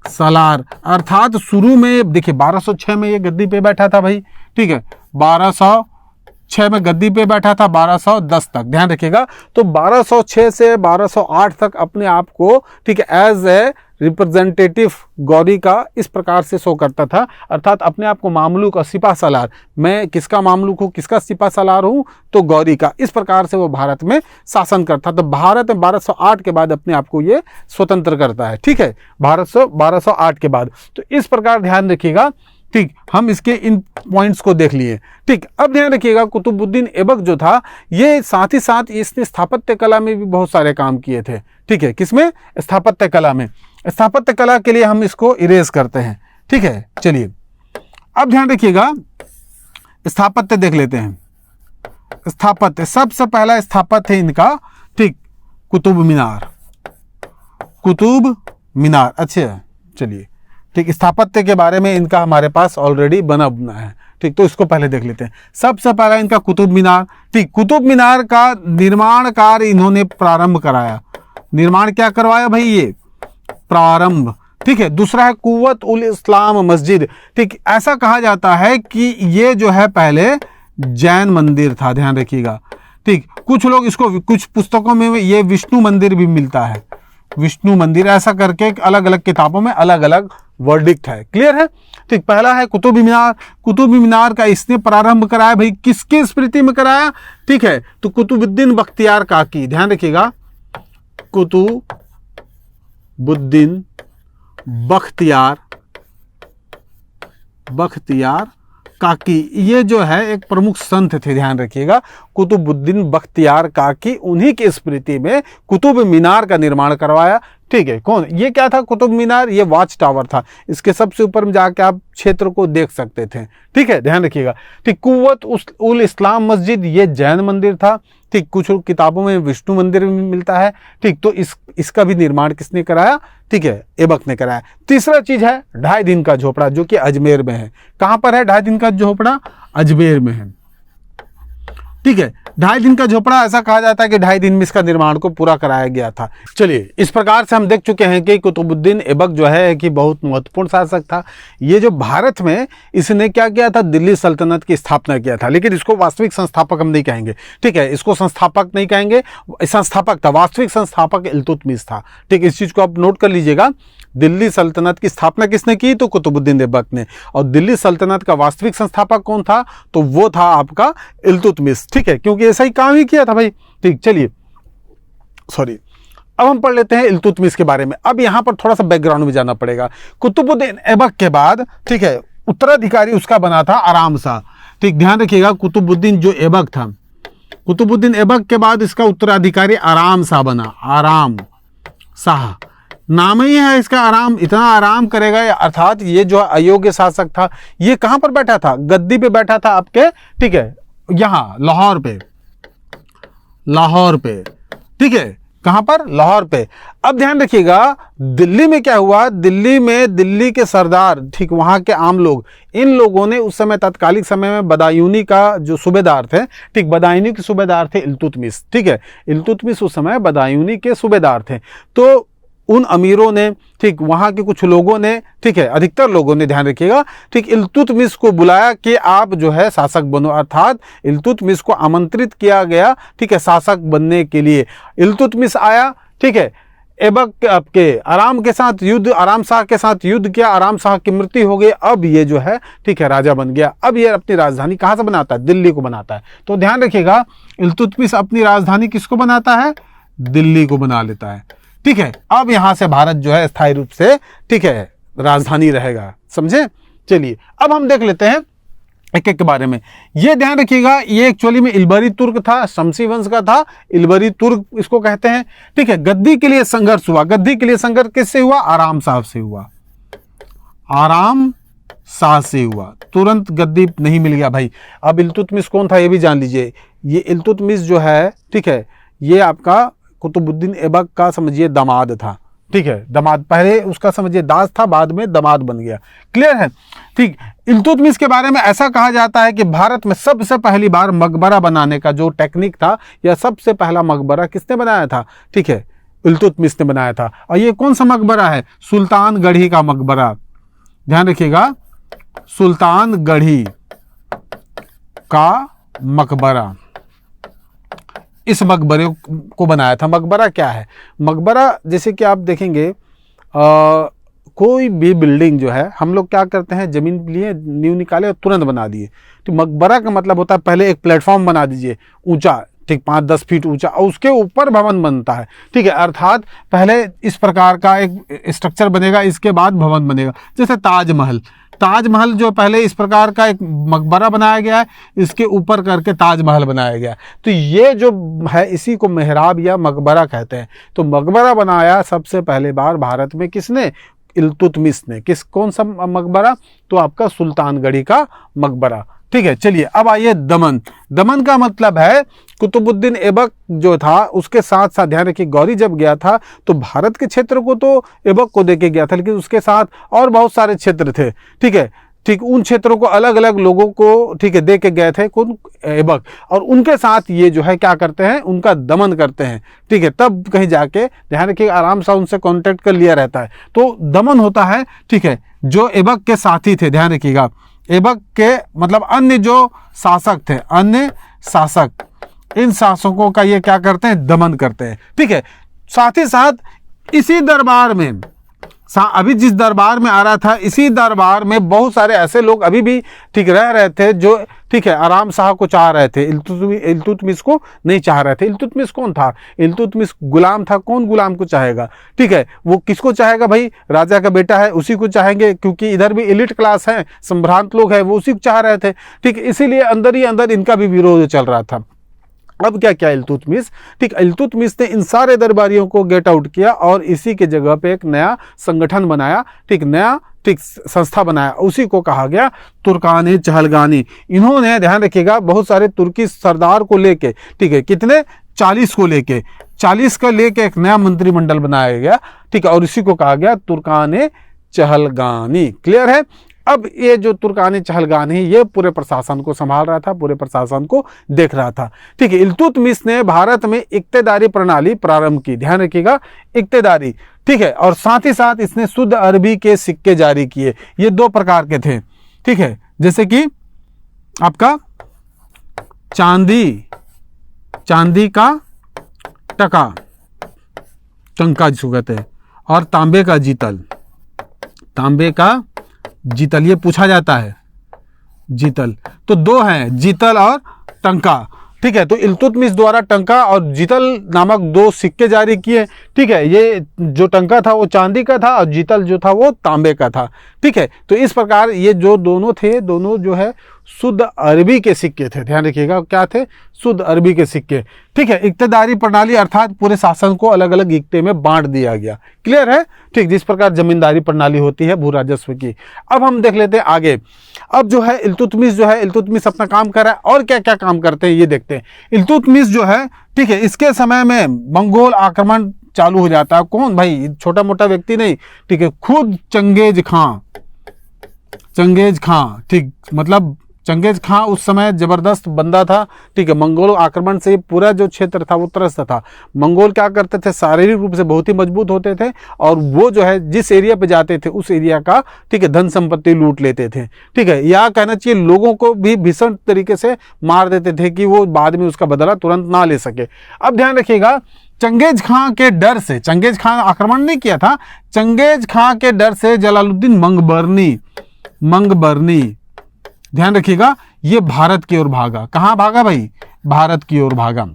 सलार। अर्थात शुरू में देखिए 1206 में ये गद्दी पे बैठा था भाई। ठीक है, 1206 में गद्दी पे बैठा था, 1210 तक, ध्यान रखिएगा। तो 1206 से 1208 तक अपने आप को, ठीक है, एज ए रिप्रेजेंटेटिव गौरी का इस प्रकार से शो करता था, अर्थात अपने आप को मामलुक और सिपा सलार, मैं किसका मामलुक हूँ, किसका सिपा सलार हूँ? तो गौरी का। इस प्रकार से वो भारत में शासन करता। तो भारत में 1208 के बाद अपने आप को ये स्वतंत्र करता है। ठीक है, 1208 के बाद। तो इस प्रकार ध्यान रखिएगा। ठीक, हम इसके इन पॉइंट्स को देख लिए। ठीक, अब ध्यान रखिएगा, कुतुबुद्दीन ऐबक जो था, ये साथ ही साथ इसने स्थापत्य कला में भी बहुत सारे काम किए थे। ठीक है, किसमें? स्थापत्य कला में। स्थापत्य कला के लिए हम इसको इरेज करते हैं। ठीक है, चलिए अब ध्यान रखिएगा, स्थापत्य देख लेते हैं। स्थापत्य, सबसे पहला स्थापत्य है इनका, ठीक, कुतुब मीनार। कुतुब मीनार, अच्छा चलिए, ठीक, स्थापत्य के बारे में इनका हमारे पास ऑलरेडी बना है। ठीक, तो इसको पहले देख लेते हैं। सबसे पहला इनका कुतुब मीनार। ठीक, कुतुब मीनार का निर्माण कार्य इन्होंने प्रारंभ कराया। निर्माण क्या करवाया भाई? ये प्रारंभ। ठीक है, दूसरा है कुव्वत उल इस्लाम मस्जिद। ठीक, ऐसा कहा जाता है कि ये जो है पहले जैन मंदिर था, ध्यान रखिएगा। ठीक, कुछ लोग इसको, कुछ पुस्तकों में ये विष्णु मंदिर भी मिलता है, विष्णु मंदिर, ऐसा करके अलग अलग किताबों में अलग अलग वर्डिक्ट है। क्लियर है? ठीक, पहला है कुतुब मीनार। कुतुब मीनार का इसने प्रारंभ कराया भाई, किसकी स्मृति में कराया? ठीक है, तो कुतुबुद्दीन बख्तियार काकी, ध्यान रखिएगा, कुतुबुद्दीन बख्तियार काकी, ये जो है एक प्रमुख संत थे, ध्यान रखिएगा। कुतुबुद्दीन बख्तियार काकी, उन्हीं की स्मृति में कुतुब मीनार का निर्माण करवाया। ठीक है, कौन? ये क्या था कुतुब मीनार? ये वॉच टावर था, इसके सबसे ऊपर में जाके आप क्षेत्र को देख सकते थे। ठीक है, ध्यान रखिएगा। ठीक, कुव्वत उल इस्लाम मस्जिद, ये जैन मंदिर था। ठीक, कुछ किताबों में विष्णु मंदिर भी मिलता है। ठीक, तो इसका भी निर्माण किसने कराया? ठीक है, ऐबक ने कराया। तीसरा चीज है 2.5 दिन का झोपड़ा, जो कि अजमेर में है। कहां पर है 2.5 दिन का झोपड़ा? अजमेर में है। ठीक है, 2.5 दिन का झोपड़ा, ऐसा कहा जाता है कि 2.5 दिन में इसका निर्माण को पूरा कराया गया था। चलिए, इस प्रकार से हम देख चुके हैं कि कुतुबुद्दीन ऐबक जो है कि बहुत महत्वपूर्ण शासक था। ये जो भारत में इसने क्या किया था? दिल्ली सल्तनत की स्थापना किया था, लेकिन इसको वास्तविक संस्थापक हम नहीं कहेंगे। ठीक है, इसको संस्थापक नहीं कहेंगे, संस्थापक था, वास्तविक संस्थापक इल्तुतमिश था। ठीक, इस चीज को आप नोट कर लीजिएगा। दिल्ली सल्तनत की स्थापना किसने की? तो कुतुबुद्दीन ऐबक ने। और दिल्ली सल्तनत का वास्तविक संस्थापक कौन था? तो वो था आपका इल्तुतमिश। ठीक है, क्योंकि ऐसा ही काम ही किया था भाई। ठीक, चलिए, सॉरी, अब हम पढ़ लेते हैं इल्तुतमिश के बारे में। अब यहां पर थोड़ा सा बैकग्राउंड में जाना पड़ेगा। कुतुबुद्दीन ऐबक के बाद, ठीक है, उत्तराधिकारी उसका बना था आराम शाह। ठीक, ध्यान रखिएगा, कुतुबुद्दीन जो ऐबक था, कुतुबुद्दीन ऐबक के बाद इसका उत्तराधिकारी आराम शाह बना। आराम शाह नाम ही है इसका, आराम, इतना आराम करेगा, अर्थात ये जो अयोग्य शासक था, ये कहां पर बैठा था? गद्दी पे बैठा था आपके, ठीक है, यहां लाहौर पे, लाहौर पे। ठीक है, कहां पर? लाहौर पे। अब ध्यान रखिएगा, दिल्ली में क्या हुआ? दिल्ली में दिल्ली के सरदार, ठीक, वहां के आम लोग, इन लोगों ने उस समय तत्कालिक समय में बदायूनी का जो सूबेदार थे, ठीक, बदायूनी के सूबेदार थे इल्तुतमिश। ठीक है, इल्तुतमिश उस समय बदायूनी के सूबेदार थे। तो उन अमीरों ने, ठीक, वहां के कुछ लोगों ने, ठीक है, अधिकतर लोगों ने, ध्यान रखिएगा, ठीक, इल्तुतमिश को बुलाया कि आप जो है शासक बनो, अर्थात इल्तुतमिश को आमंत्रित किया गया, ठीक है, शासक बनने के लिए। इल्तुतमिश आया, ठीक है, ऐबक आपके आराम के साथ युद्ध, आराम शाह के साथ युद्ध किया, आराम शाह की मृत्यु हो गई। अब ये जो है, ठीक है, राजा बन गया। अब ये अपनी राजधानी कहां से बनाता है? दिल्ली को बनाता है। तो ध्यान रखिएगा, इल्तुतमिश अपनी राजधानी किसको बनाता है? दिल्ली को बना लेता है। ठीक है, अब यहां से भारत जो है स्थायी रूप से, ठीक है, राजधानी रहेगा। समझे? चलिए, अब हम देख लेते हैं एक एक के बारे में। ये ध्यान रखिएगा, ये एक्चुअली में इल्बरी तुर्क था, शमसी वंश का था, इल्बरी तुर्क इसको कहते हैं। ठीक है, गद्दी के लिए संघर्ष हुआ। गद्दी के लिए संघर्ष किससे हुआ? आराम साहब से हुआ, आराम शाह से हुआ। तुरंत गद्दी नहीं मिल गया भाई। अब इल्तुतमिश कौन था ये भी जान लीजिए। ये इल्तुतमिश जो है, ठीक है, ये आपका कुतुबुद्दीन ऐबक का समझिए दामाद था। ठीक है, दामाद, पहले उसका समझिए दास था, बाद में दामाद बन गया। क्लियर है? ठीक। इल्तुतमिश के बारे में ऐसा कहा जाता है कि भारत में सबसे पहली बार मकबरा बनाने का जो टेक्निक था, या सबसे पहला मकबरा किसने बनाया था? ठीक है, इल्तुतमिश ने बनाया था। और ये कौन सा मकबरा है? सुल्तानगढ़ी का मकबरा। ध्यान रखिएगा, सुल्तानगढ़ी का मकबरा, इस मकबरे को बनाया था। मकबरा क्या है? मकबरा जैसे कि आप देखेंगे, कोई भी बिल्डिंग जो है, हम लोग क्या करते हैं, जमीन लिए, नींव निकाले और तुरंत बना दिए। तो मकबरा का मतलब होता है पहले एक प्लेटफॉर्म बना दीजिए ऊंचा, ठीक, 5-10 फीट ऊंचा, और उसके ऊपर भवन बनता है। ठीक है, अर्थात पहले इस प्रकार का एक स्ट्रक्चर बनेगा, इसके बाद भवन बनेगा। जैसे ताजमहल, ताजमहल जो पहले इस प्रकार का एक मकबरा बनाया गया है, इसके ऊपर करके ताजमहल बनाया गया। तो ये जो है, इसी को मेहराब या मकबरा कहते हैं। तो मकबरा बनाया सबसे पहले बार भारत में किसने? इल्तुतमिश ने। कौन सा मकबरा? तो आपका सुल्तानगढ़ी का मकबरा। ठीक है, चलिए अब आइए दमन। दमन का मतलब है कुतुबुद्दीन ऐबक जो था, उसके साथ साथ ध्यान रखिए, गौरी जब गया था तो भारत के क्षेत्र को तो ऐबक को देके गया था, लेकिन उसके साथ और बहुत सारे क्षेत्र थे। ठीक है, ठीक, उन क्षेत्रों को अलग अलग लोगों को, ठीक है, दे के गए थे कौन? ऐबक। और उनके साथ ये जो है क्या करते हैं? उनका दमन करते हैं। ठीक है, तब कहीं जाके ध्यान रखिए, आराम से उनसे कांटेक्ट कर लिया रहता है, तो दमन होता है। ठीक है, जो ऐबक के साथी थे, ध्यान रखिएगा, ऐबक के मतलब अन्य जो शासक थे, अन्य शासक, इन शासकों का ये क्या करते हैं? दमन करते हैं। ठीक है, साथ ही साथ इसी दरबार में, अभी जिस दरबार में आ रहा था, इसी दरबार में बहुत सारे ऐसे लोग अभी भी, ठीक, रह रहे थे, जो, ठीक है, आराम शाह को चाह रहे थे, इल्तुतमिश को नहीं चाह रहे थे। इल्तुतमिश कौन था? इल्तुतमिश गुलाम था। कौन गुलाम को चाहेगा? ठीक है, वो किसको चाहेगा भाई? राजा का बेटा है, उसी को चाहेंगे, क्योंकि इधर भी एलिट क्लास है, संभ्रांत लोग हैं, वो उसी को चाह रहे थे। ठीक, इसीलिए अंदर ही अंदर इनका भी विरोध चल रहा था। अब क्या क्या इल्तुतमिश, ठीक, इल्तुतमिश ने इन सारे दरबारियों को गेट आउट किया और इसी के जगह पे एक नया संगठन बनाया। ठीक, नया, ठीक, संस्था बनाया, उसी को कहा गया तुर्कान चहलगानी। इन्होंने, ध्यान रखिएगा, बहुत सारे तुर्की सरदार को लेके, ठीक है, कितने? 40 को लेके, 40 का लेके एक नया मंत्रिमंडल बनाया गया। ठीक है, और इसी को कहा गया तुर्कान चहलगानी। क्लियर है? अब ये जो तुर्कान चहलगानी, ये पूरे प्रशासन को संभाल रहा था, पूरे प्रशासन को देख रहा था। ठीक है, इल्तुतमिश ने भारत में इक्तेदारी प्रणाली प्रारंभ की। ध्यान रखिएगा, इक्तेदारी। ठीक है, और साथ ही साथ इसने शुद्ध अरबी के सिक्के जारी किए। ये 2 प्रकार के थे। ठीक है, जैसे कि आपका चांदी का टंका जिसको कहते हैं, और तांबे का जीतल, ये पूछा जाता है, जीतल। तो 2 हैं, जीतल और टंका। ठीक है, तो इल्तुतमिश द्वारा टंका और जीतल नामक 2 सिक्के जारी किए। ठीक है, ये जो टंका था वो चांदी का था, और जीतल जो था वो तांबे का था। ठीक है, तो इस प्रकार ये जो दोनों थे, दोनों जो है शुद्ध अरबी के सिक्के थे। ध्यान रखिएगा, क्या थे? शुद्ध अरबी के सिक्के। ठीक है, इक्तेदारी प्रणाली अर्थात पूरे शासन को अलग अलग इक्ते में बांट दिया गया। क्लियर है? ठीक, जिस प्रकार जमींदारी प्रणाली होती है भू राजस्व की। अब हम देख लेते हैं आगे। अब जो है इल्तुतमिश अपना काम कर रहा है, और क्या क्या काम करते हैं ये देखते हैं। इल्तुतमिश जो है, ठीक है, इसके समय में मंगोल आक्रमण चालू हो जाता है। कौन भाई? छोटा मोटा व्यक्ति नहीं, ठीक है, खुद चंगेज खां। ठीक, मतलब चंगेज खां उस समय जबरदस्त बंदा था। ठीक है, मंगोल आक्रमण से पूरा जो क्षेत्र था वो त्रस्त था। मंगोल क्या करते थे? शारीरिक रूप से बहुत ही मजबूत होते थे, और वो जो है जिस एरिया पे जाते थे उस एरिया का, ठीक है, धन संपत्ति लूट लेते थे। ठीक है, या कहना चाहिए लोगों को भी भीषण तरीके से मार देते थे कि वो बाद में उसका बदला तुरंत ना ले सके। अब ध्यान रखिएगा, चंगेज खां के डर से, चंगेज खां आक्रमण नहीं किया था, चंगेज खां के डर से जलालुद्दीन मंगबरनी, ध्यान रखिएगा, ये भारत की ओर भागा। कहां भागा भाई? भारत की ओर भागा।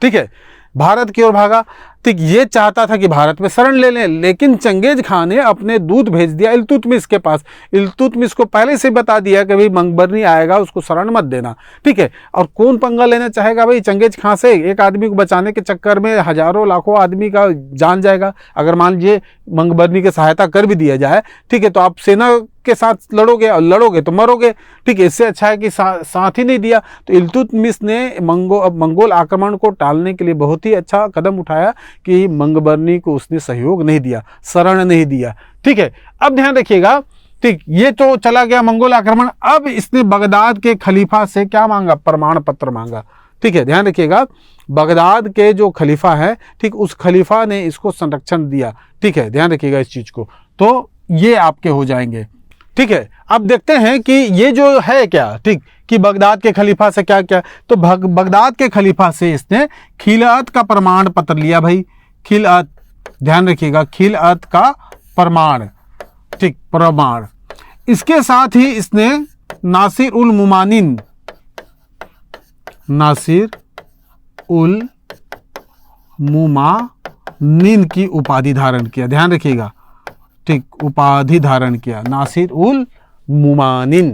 ठीक है, भारत की ओर भागा। ठीक, ये चाहता था कि भारत में शरण ले लें, लेकिन चंगेज खान ने अपने दूत भेज दिया इल्तुतमिश के पास। इल्तुतमिश को पहले से बता दिया कि भाई मंगबरनी आएगा, उसको शरण मत देना। ठीक है, और कौन पंगा लेना चाहेगा भाई चंगेज खान से? एक आदमी को बचाने के चक्कर में हजारों लाखों आदमी का जान जाएगा। अगर मान लीजिए मंगबरनी की सहायता कर भी दिया जाए, ठीक है, तो आप सेना के साथ लड़ोगे और लड़ोगे तो मरोगे। ठीक है, इससे अच्छा है कि साथ ही नहीं दिया। तो इल्तुतमिश ने मंगोल आक्रमण को टालने के लिए बहुत ही अच्छा कदम उठाया कि मंगबरनी को उसने सहयोग नहीं दिया, शरण नहीं दिया। ठीक है, अब ध्यान रखिएगा। ठीक, ये तो चला गया मंगोल आक्रमण। अब इसने बगदाद के खलीफा से क्या मांगा? प्रमाण पत्र मांगा। ठीक है, ध्यान रखिएगा, बगदाद के जो खलीफा है, ठीक, उस खलीफा ने इसको संरक्षण दिया। ठीक है, ध्यान रखिएगा इस चीज को। तो ये आपके हो जाएंगे। ठीक है, अब देखते हैं कि ये जो है क्या, ठीक, कि बगदाद के खलीफा से क्या क्या। तो बगदाद के खलीफा से इसने खिलाअत का प्रमाण पत्र लिया भाई। खिलाअत, ध्यान रखिएगा, खिलाअत का प्रमाण। ठीक, प्रमाण। इसके साथ ही इसने नासिर उल मुमानिन की उपाधि धारण किया। ध्यान रखिएगा, ठीक, उपाधि धारण किया, नासिर उल मुमानिन।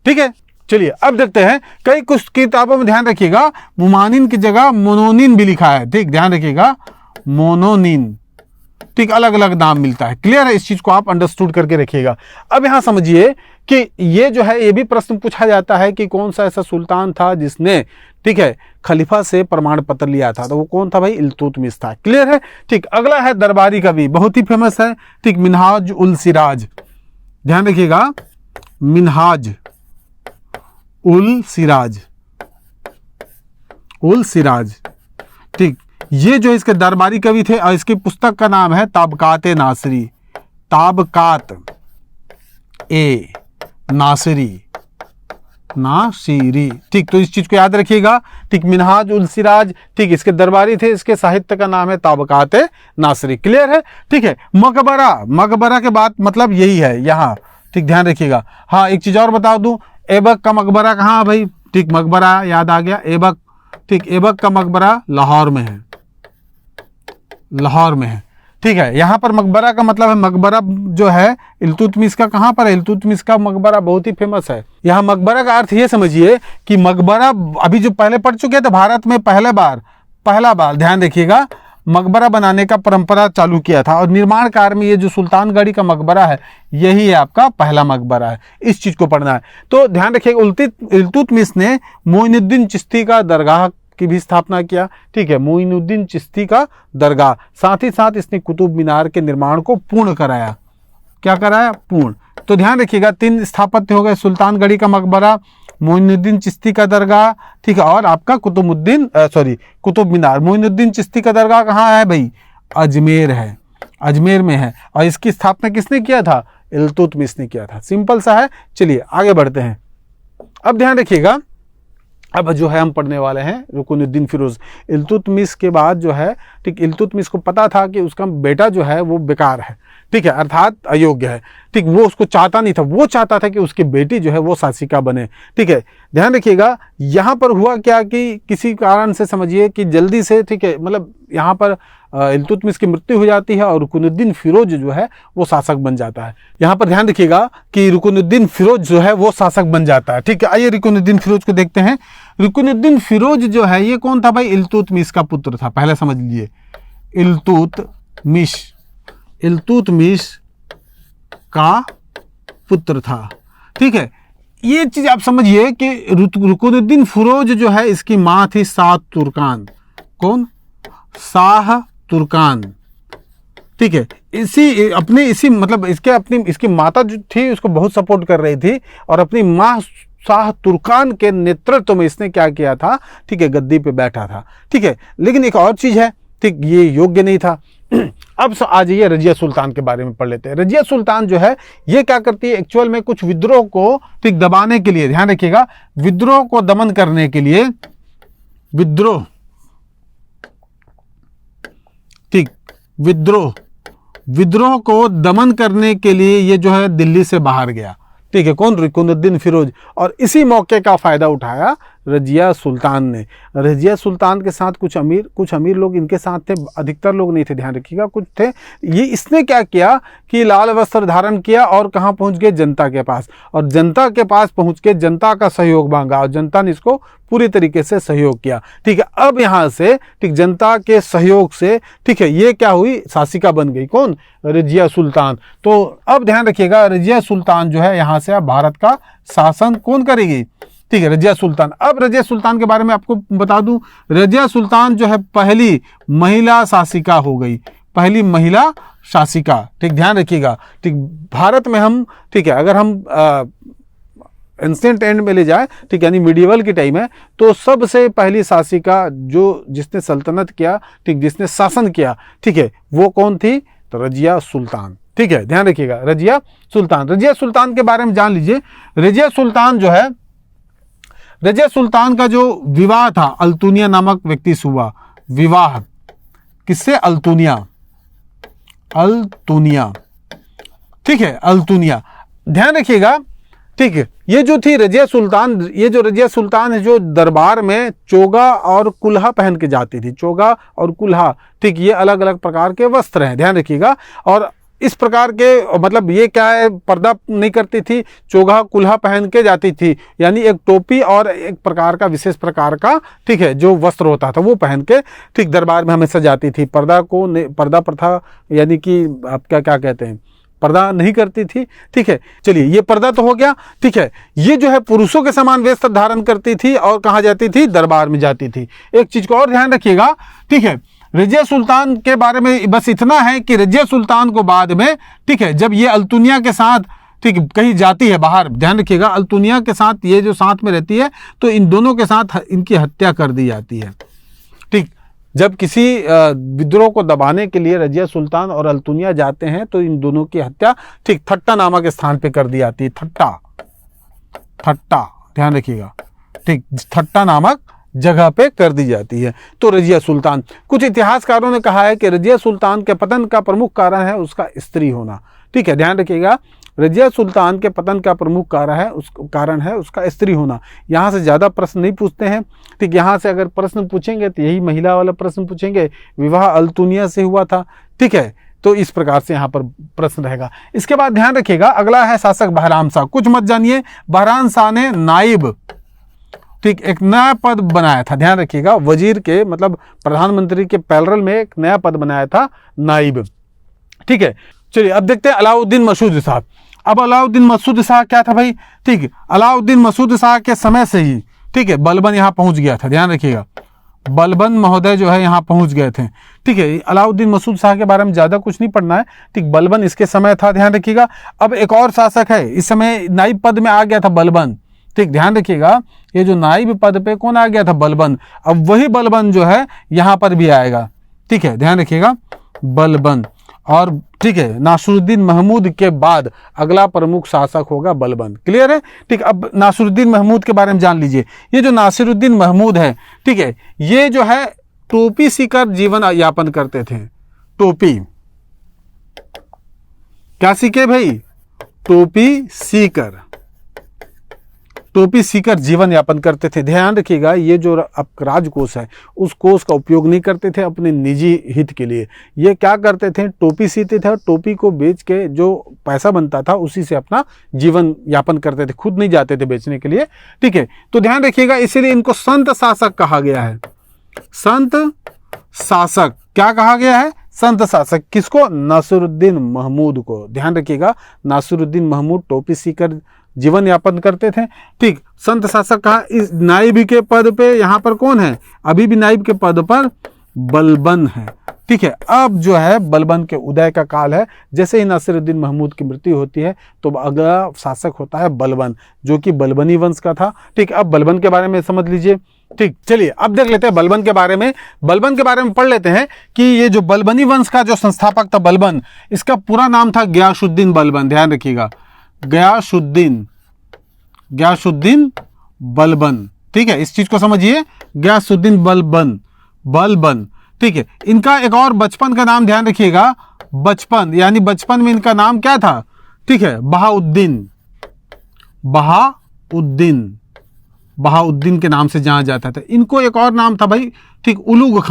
ठीक है, चलिए अब देखते हैं। कई कुछ किताबों में ध्यान रखिएगा मुमानिन की जगह मोनोनिन भी लिखा है। ठीक, ध्यान रखिएगा, मोनोनिन। ठीक, अलग अलग नाम मिलता है। क्लियर है, इस चीज को आप अंडरस्टूड करके रखिएगा। अब यहां समझिए कि ये जो है, ये भी प्रश्न पूछा जाता है कि कौन सा ऐसा सुल्तान था जिसने, ठीक है, खलीफा से प्रमाण पत्र लिया था। तो वो कौन था भाई? इल्तुतमिश था। क्लियर है। ठीक, अगला है दरबारी कवि, बहुत ही फेमस है। ठीक, मिनहाज उल सिराज। ध्यान रखिएगा, मिनहाज उल सिराज। ठीक, ये जो इसके दरबारी कवि थे और इसकी पुस्तक का नाम है ताबकात नासिरी। ताबकात ए नासिरी। ठीक, तो इस चीज को याद रखिएगा। ठीक, मिनहाज उल सिराज, ठीक, इसके दरबारी थे, इसके साहित्य का नाम है ताबकात नासिरी। क्लियर है। ठीक है, मकबरा के बाद मतलब यही है यहाँ। ठीक, ध्यान रखिएगा। हाँ, एक चीज और बता दूं, ऐबक का मकबरा कहाँ है भाई? ठीक, मकबरा याद आ गया, ऐबक। ठीक, ऐबक का मकबरा लाहौर में है, लाहौर में है। ठीक है, यहाँ पर मकबरा का मतलब है, मकबरा जो है इल्तुतमिश का कहाँ पर है? इल्तुतमिश का मकबरा बहुत ही फेमस है। यहाँ मकबरा का अर्थ ये समझिए कि मकबरा अभी जो पहले पढ़ चुके हैं, तो भारत में पहला बार ध्यान रखिएगा मकबरा बनाने का परंपरा चालू किया था। और निर्माण कार्य में ये जो सुल्तानगढ़ी का मकबरा है, यही है आपका पहला मकबरा है। इस चीज को पढ़ना है। तो ध्यान रखिएगा, इल्तुतमिश ने मोइनुद्दीन चिश्ती का दरगाह की भी स्थापना किया। ठीक है, मोइनुद्दीन चिश्ती का दरगाह। साथ ही साथ इसने कुतुब मीनार के निर्माण को पूर्ण कराया। क्या कराया? पूर्ण। तो ध्यान रखिएगा, 3 स्थापत्य हो गए, सुल्तानगढ़ी का मकबरा, मोइनुद्दीन चिश्ती का दरगाह, ठीक है, और आपका कुतुब मीनार। मोइनुद्दीन चिश्ती का दरगाह कहाँ है भाई? अजमेर है, अजमेर में है। और इसकी स्थापना किसने किया था? इल्तुतमिश ने किया था। सिंपल सा है। चलिए आगे बढ़ते हैं। अब ध्यान रखिएगा, अब जो है हम पढ़ने वाले हैं रुकनुद्दीन फिरोज। इल्तुतमिश के बाद जो है, ठीक, इल्तुतमिश को पता था कि उसका बेटा जो है वो बेकार है, ठीक है, अर्थात अयोग्य है। ठीक, वो उसको चाहता नहीं था, वो चाहता था कि उसकी बेटी जो है वो शासिका बने। ठीक है, ध्यान रखिएगा, यहाँ पर हुआ क्या कि किसी कारण से समझिए कि जल्दी से, ठीक है, मतलब यहाँ पर इल्तुतमिश की मृत्यु हो जाती है और रुकनुद्दीन फिरोज जो है वो शासक बन जाता है। यहाँ पर ध्यान रखिएगा कि रुकनुद्दीन फिरोज जो है वो शासक बन जाता है। ठीक है, आइए रुकनुद्दीन फिरोज को देखते हैं। रुकनुद्दीन फिरोज जो है ये कौन था भाई? इल्तुतमिश का पुत्र था। पहले समझ लीजिए, इल्तुतमिश का पुत्र था। ठीक है, ये चीज आप समझिए कि रुकनुद्दीन फिरोज जो है, इसकी माँ थी शाह तुर्कान। कौन? शाह तुर्कान। ठीक है, इसकी माता जो थी उसको बहुत सपोर्ट कर रही थी और अपनी माँ शाह तुर्कान के नेतृत्व में इसने क्या किया था? ठीक है, गद्दी पे बैठा था। ठीक है, लेकिन एक और चीज है, ठीक, ये योग्य नहीं था। अब आ जाइए रजिया सुल्तान के बारे में पढ़ लेते हैं। रजिया सुल्तान जो है ये क्या करती है? एक्चुअल में कुछ विद्रोह को, ठीक, दबाने के लिए, ध्यान रखिएगा, विद्रोह को दमन करने के लिए, विद्रोह को दमन करने के लिए ये जो है दिल्ली से बाहर गया। ठीक है, कौन? रुकनुद्दीन फिरोज। और इसी मौके का फायदा उठाया रजिया सुल्तान ने। रजिया सुल्तान के साथ कुछ अमीर लोग इनके साथ थे, अधिकतर लोग नहीं थे, ध्यान रखिएगा, कुछ थे। ये इसने क्या किया कि लाल वस्त्र धारण किया और कहाँ पहुंच गए, जनता के पास, और जनता के पास पहुंच के जनता का सहयोग मांगा और जनता ने इसको पूरी तरीके से सहयोग किया। ठीक है, अब यहाँ से ठीक जनता के सहयोग से ठीक है ये क्या हुई, शासिका बन गई, कौन, रजिया सुल्तान। तो अब ध्यान रखिएगा रजिया सुल्तान जो है यहाँ से अब भारत का शासन कौन करेगी, ठीक है, रजिया सुल्तान। अब रजिया सुल्तान के बारे में आपको बता दूं, रजिया सुल्तान जो है पहली महिला शासिका हो गई, पहली महिला शासिका। ठीक, ध्यान रखिएगा। ठीक, भारत में हम ठीक है अगर हम एंशिएंट एंड में ले जाए, ठीक, यानी मिडिवल की टाइम है, तो सबसे पहली शासिका जो जिसने सल्तनत किया, ठीक, जिसने शासन किया, ठीक है, वो कौन थी, तो रजिया सुल्तान। ठीक है, ध्यान रखिएगा, रजिया सुल्तान। रजिया सुल्तान के बारे में जान लीजिए। रजिया सुल्तान जो है, रजिया सुल्तान का जो विवाह था अल्तुनिया नामक व्यक्ति से हुआ। विवाह किससे, अल्तुनिया, अल्तुनिया, ठीक है, अल्तुनिया। ध्यान रखिएगा, ठीक है, ये जो थी रजिया सुल्तान, ये जो रजिया सुल्तान है जो दरबार में चोगा और कुल्हा पहन के जाती थी, चोगा और कुल्हा, ठीक, ये अलग अलग प्रकार के वस्त्र हैं, ध्यान रखिएगा। और इस प्रकार के मतलब ये क्या है, पर्दा नहीं करती थी, चोगा कुल्हा पहन के जाती थी, यानी एक टोपी और एक प्रकार का विशेष प्रकार का, ठीक है, जो वस्त्र होता था वो पहन के, ठीक, दरबार में हमेशा जाती थी। पर्दा प्रथा यानी कि आप क्या क्या कहते हैं, पर्दा नहीं करती थी। ठीक है, चलिए ये पर्दा तो हो गया। ठीक है, ये जो है पुरुषों के समान वेश धारण करती थी और कहाँ जाती थी, दरबार में जाती थी। एक चीज को और ध्यान रखिएगा, ठीक है, रजिया सुल्तान के बारे में बस इतना है कि रजिया सुल्तान को बाद में, ठीक है, जब ये अल्तुनिया के साथ, ठीक, कहीं जाती है बाहर, ध्यान रखिएगा, अल्तुनिया के साथ ये जो साथ में रहती है, तो इन दोनों के साथ इनकी हत्या कर दी जाती है। ठीक, जब किसी विद्रोह को दबाने के लिए रजिया सुल्तान और अल्तुनिया जाते हैं तो इन दोनों की हत्या, ठीक, थट्टा नामक स्थान पे कर दी जाती है। थट्टा, थट्टा, ध्यान रखिएगा, ठीक, थट्टा नामक जगह पे कर दी जाती है। तो रजिया सुल्तान, कुछ इतिहासकारों ने कहा है कि रजिया सुल्तान के पतन का प्रमुख कारण है उसका स्त्री होना। ठीक है, ध्यान रखिएगा, रजिया सुल्तान के पतन का प्रमुख कारण है उसका स्त्री होना। यहाँ से ज़्यादा प्रश्न नहीं पूछते हैं। ठीक, यहाँ से अगर प्रश्न पूछेंगे तो यही महिला वाला प्रश्न पूछेंगे, विवाह अल्तुनिया से हुआ था। ठीक है, तो इस प्रकार से यहाँ पर प्रश्न रहेगा। इसके बाद ध्यान रखिएगा, अगला है शासक बहराम शाह। कुछ मत जानिए, बहराम शाह ने नाइब, ठीक, एक नया पद बनाया था, ध्यान रखिएगा, वजीर के मतलब प्रधानमंत्री के पैरेलल में एक नया पद बनाया था, नाइब। ठीक है, चलिए अब देखते हैं अलाउद्दीन मसूद शाह। अब अलाउद्दीन मसूद शाह क्या था भाई, ठीक, अलाउद्दीन मसूद शाह के समय से ही, ठीक है, बलबन यहाँ पहुंच गया था, ध्यान रखिएगा, बलबन महोदय जो है यहाँ पहुंच गए थे। ठीक है, अलाउद्दीन मसूद शाह के बारे में ज्यादा कुछ नहीं पढ़ना है, ठीक, बलबन इसके समय था, ध्यान रखिएगा। अब एक और शासक है, इस समय नाइब पद में आ गया था बलबन। ठीक, ध्यान रखिएगा, ये जो नाइब पद पे कौन आ गया था, बलबन। अब वही बलबन जो है यहाँ पर भी आएगा। ठीक है, ध्यान रखिएगा, बलबन। और ठीक है, नासिरुद्दीन महमूद के बाद अगला प्रमुख शासक होगा बलबन। क्लियर है। ठीक, अब नासिरुद्दीन महमूद के बारे में जान लीजिए। ये जो नासिरुद्दीन महमूद है, ठीक है, ये जो है टोपी सीकर जीवन यापन करते थे। टोपी क्या सीखे भाई, टोपी सीकर, टोपी सीकर जीवन यापन करते थे। ध्यान रखिएगा, ये जो राजकोष है उस कोष का उपयोग नहीं करते थे अपने निजी हित के लिए। ये क्या करते थे, टोपी सीते थे और टोपी को बेच के जो पैसा बनता था उसी से अपना जीवन यापन करते थे, खुद नहीं जाते थे बेचने के लिए। ठीक है, तो ध्यान रखिएगा, इसीलिए इनको संत शासक कहा गया है। संत शासक क्या कहा गया है, संत शासक। किसको, नासिरुद्दीन महमूद को। ध्यान रखिएगा, नासिरुद्दीन महमूद टोपी सीकर जीवन यापन करते थे। ठीक, संत शासक कहा। इस नाइब के पद पे यहाँ पर कौन है, अभी भी नाइब के पद पर बलबन है। ठीक है, अब जो है बलबन के उदय का काल है। जैसे ही नासिरुद्दीन महमूद की मृत्यु होती है तो अगला शासक होता है बलबन, जो कि बलबनी वंश का था। ठीक, अब बलबन के बारे में समझ लीजिए। ठीक, चलिए अब देख लेते हैं बलबन के बारे में। बलबन के बारे में पढ़ लेते हैं कि ये जो बलबनी वंश का जो संस्थापक था बलबन, इसका पूरा नाम था गयासुद्दीन बलबन। ध्यान रखिएगा, गयासुद्दीन बलबन। ठीक है, इस चीज को समझिए, गयासुद्दीन बलबन। ठीक है, इनका एक और बचपन का नाम ध्यान रखिएगा, बचपन यानी बचपन में इनका नाम क्या था, ठीक है, बहाउद्दीन। बहाउद्दीन के नाम से जाना जाता था। इनको एक और नाम था भाई, ठीक, उलुग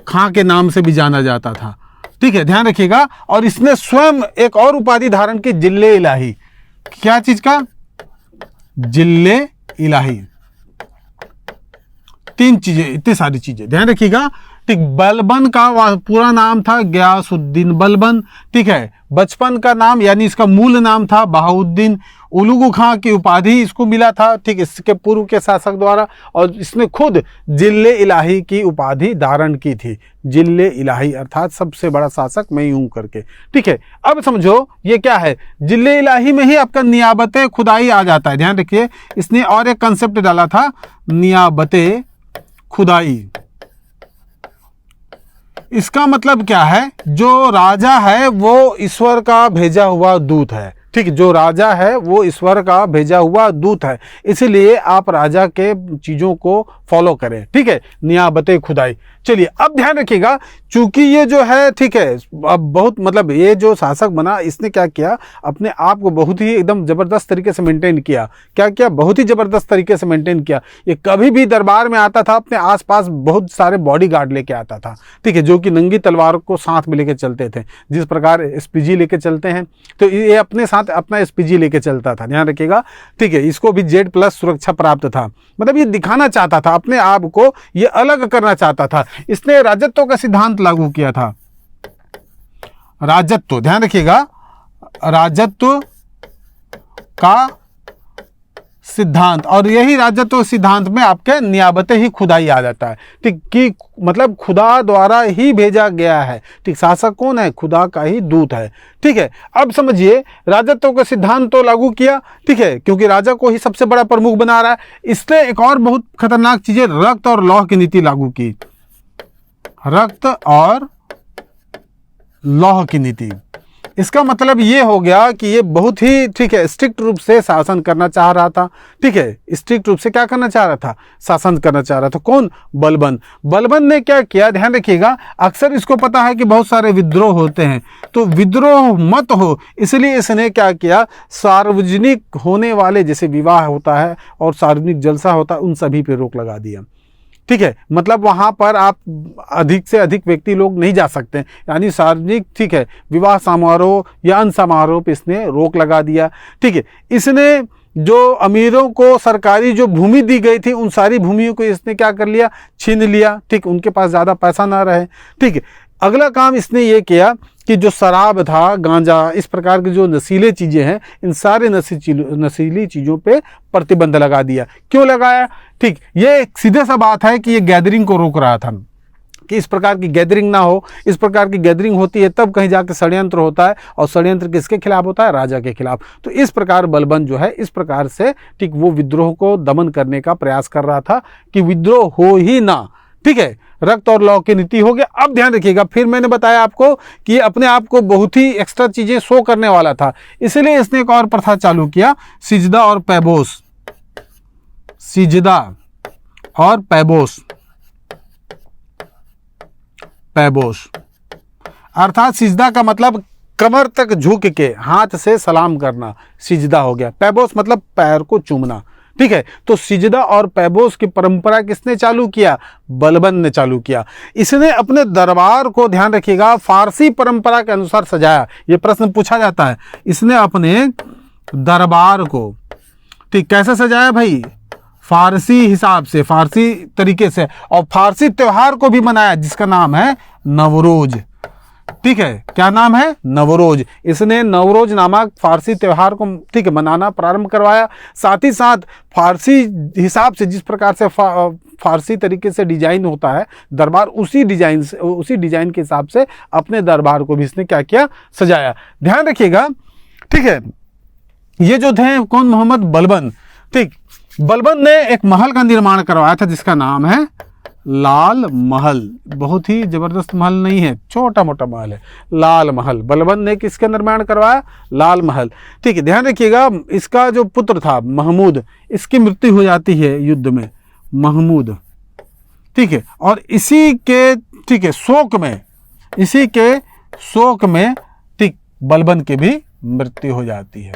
खां के नाम से भी जाना जाता था। ठीक है, ध्यान रखिएगा। और इसने स्वयं एक और उपाधि धारण की, जिल्ले इलाही। क्या चीज का? जिल्ले इलाही। 3 चीजें, इतनी सारी चीजें, ध्यान रखिएगा। ठीक, बलबन का पूरा नाम था गयासुद्दीन बलबन। ठीक है, बचपन का नाम यानी इसका मूल नाम था बहाउद्दीन। उलुगु खां की उपाधि इसको मिला था, ठीक, इसके पूर्व के शासक द्वारा। और इसने खुद जिल्ले इलाही की उपाधि धारण की थी। जिल्ले इलाही अर्थात सबसे बड़ा शासक मैं यूं करके। ठीक है, अब समझो ये क्या है। जिल्ले इलाही में ही आपका नियाबते खुदाई आ जाता है। ध्यान रखिए, इसने और एक कंसेप्ट डाला था, नियाबते खुदाई। इसका मतलब क्या है? जो राजा है वो ईश्वर का भेजा हुआ दूत है। ठीक, जो राजा है वो ईश्वर का भेजा हुआ दूत है, इसलिए आप राजा के चीजों को फॉलो करें। ठीक है, नियाबते खुदाई। चलिए अब ध्यान रखिएगा, चूंकि ये जो है, ठीक है, अब बहुत मतलब ये जो शासक बना, इसने क्या किया, अपने आप को बहुत ही एकदम जबरदस्त तरीके से मेंटेन किया। क्या किया? बहुत ही जबरदस्त तरीके से मेंटेन किया। ये कभी भी दरबार में आता था, अपने आसपास बहुत सारे बॉडीगार्ड लेके आता था। ठीक है, जो कि नंगी तलवार को साथ में लेके चलते थे, जिस प्रकार एसपीजी लेके चलते हैं, तो ये अपने साथ अपना एसपीजी लेके चलता था। ध्यान रखिएगा। ठीक है, इसको भी Z+ सुरक्षा प्राप्त था। मतलब ये दिखाना चाहता था अपने आप को, ये अलग करना चाहता था। इसने राजत्व का सिद्धांत लागू किया था। राजत्व, ध्यान रखिएगा, राजत्व का सिद्धांत। और यही राजत्व सिद्धांत में आपके नियाबते ही खुदाई आ जाता है। ठीक, कि मतलब खुदा द्वारा ही भेजा गया है। ठीक, शासक कौन है? खुदा का ही दूत है। ठीक है, अब समझिए, राजत्व का सिद्धांत तो लागू किया, ठीक है, क्योंकि राजा को ही सबसे बड़ा प्रमुख बना रहा है। इसने एक और बहुत खतरनाक चीजें, रक्त और लौह की नीति लागू की। रक्त और लौह की नीति, इसका मतलब ये हो गया कि ये बहुत ही, ठीक है, स्ट्रिक्ट रूप से शासन करना चाह रहा था। ठीक है, स्ट्रिक्ट रूप से क्या करना चाह रहा था? शासन करना चाह रहा था। कौन? बलबन। बलबन ने क्या किया? ध्यान रखिएगा, अक्सर इसको पता है कि बहुत सारे विद्रोह होते हैं, तो विद्रोह मत हो, इसलिए इसने क्या किया, सार्वजनिक होने वाले जैसे विवाह होता है और सार्वजनिक जलसा होता है, उन सभी पे रोक लगा दिया। ठीक है, मतलब वहां पर आप अधिक से अधिक व्यक्ति लोग नहीं जा सकते, यानी सार्वजनिक, ठीक है, विवाह समारोह या अन्य समारोह पे इसने रोक लगा दिया। ठीक है, इसने जो अमीरों को सरकारी जो भूमि दी गई थी, उन सारी भूमियों को इसने क्या कर लिया? छीन लिया। ठीक, उनके पास ज़्यादा पैसा ना रहे। ठीक है, अगला काम इसने ये किया कि जो शराब था, गांजा, इस प्रकार की जो नशीले चीज़ें हैं, इन सारे नशीली चीज़ों पे प्रतिबंध लगा दिया। क्यों लगाया? ठीक, ये सीधे सा बात है कि ये गैदरिंग को रोक रहा था, कि इस प्रकार की गैदरिंग ना हो। इस प्रकार की गैदरिंग होती है तब कहीं जाके षड्यंत्र होता है, और षड्यंत्र किसके खिलाफ होता है? राजा के खिलाफ। तो इस प्रकार बलबन जो है, इस प्रकार से, ठीक, वो विद्रोह को दमन करने का प्रयास कर रहा था कि विद्रोह हो ही ना। ठीक है, रक्त और लौह की नीति हो गया। अब ध्यान रखिएगा, फिर मैंने बताया आपको कि अपने आप को बहुत ही एक्स्ट्रा चीजें शो करने वाला था, इसलिए इसने एक और प्रथा चालू किया, सिजदा और पैबोस। सिजदा और पैबोस, पैबोस अर्थात सिजदा का मतलब कमर तक झुक के हाथ से सलाम करना, सिजदा हो गया। पैबोस मतलब पैर को चूमना। ठीक है, तो सिजदा और पैबोस की परंपरा किसने चालू किया? बलबन ने चालू किया। इसने अपने दरबार को, ध्यान रखिएगा, फारसी परंपरा के अनुसार सजाया। यह प्रश्न पूछा जाता है, इसने अपने दरबार को, ठीक, कैसे सजाया भाई? फारसी हिसाब से, फारसी तरीके से, और फारसी त्योहार को भी मनाया जिसका नाम है नवरोज। ठीक है, क्या नाम है? नवरोज। इसने नवरोज नामक फारसी त्योहार को, ठीक है, मनाना प्रारंभ करवाया। साथ ही साथ फारसी हिसाब से, जिस प्रकार से फारसी तरीके से डिजाइन होता है दरबार, उसी डिजाइन के हिसाब से अपने दरबार को भी इसने क्या किया? सजाया। ध्यान रखिएगा, ठीक है, ये जो थे कौन? मोहम्मद बलबन। ठीक, बलबन ने एक महल का निर्माण करवाया था जिसका नाम है लाल महल। बहुत ही जबरदस्त महल नहीं है, छोटा मोटा महल है, लाल महल। बलबन ने किसका निर्माण करवाया? लाल महल। ठीक है, ध्यान रखिएगा, इसका जो पुत्र था महमूद, इसकी मृत्यु हो जाती है युद्ध में, महमूद। ठीक है, और इसी के, ठीक है, शोक में, ठीक, बलबन की भी मृत्यु हो जाती है।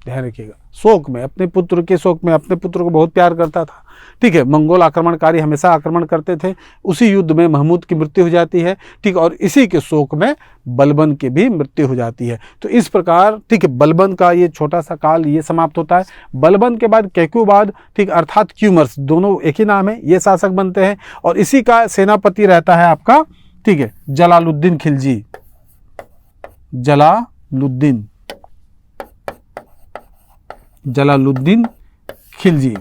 ध्यान रखिएगा, शोक में, अपने पुत्र के शोक में, अपने पुत्र को बहुत प्यार करता था, ठीक है। मंगोल आक्रमणकारी हमेशा आक्रमण करते थे, उसी युद्ध में महमूद की मृत्यु हो जाती है, ठीक, और इसी के शोक में बलबन की भी मृत्यु हो जाती है। तो इस प्रकार, ठीक है, बलबन का ये छोटा सा काल ये समाप्त होता है। बलबन के बाद कैक्युबाद, ठीक, अर्थात क्यूमर्स, दोनों एक ही नाम है, ये शासक बनते हैं और इसी का सेनापति रहता है आपका, ठीक है, जलालुद्दीन खिलजी, जलालुद्दीन खिलजी।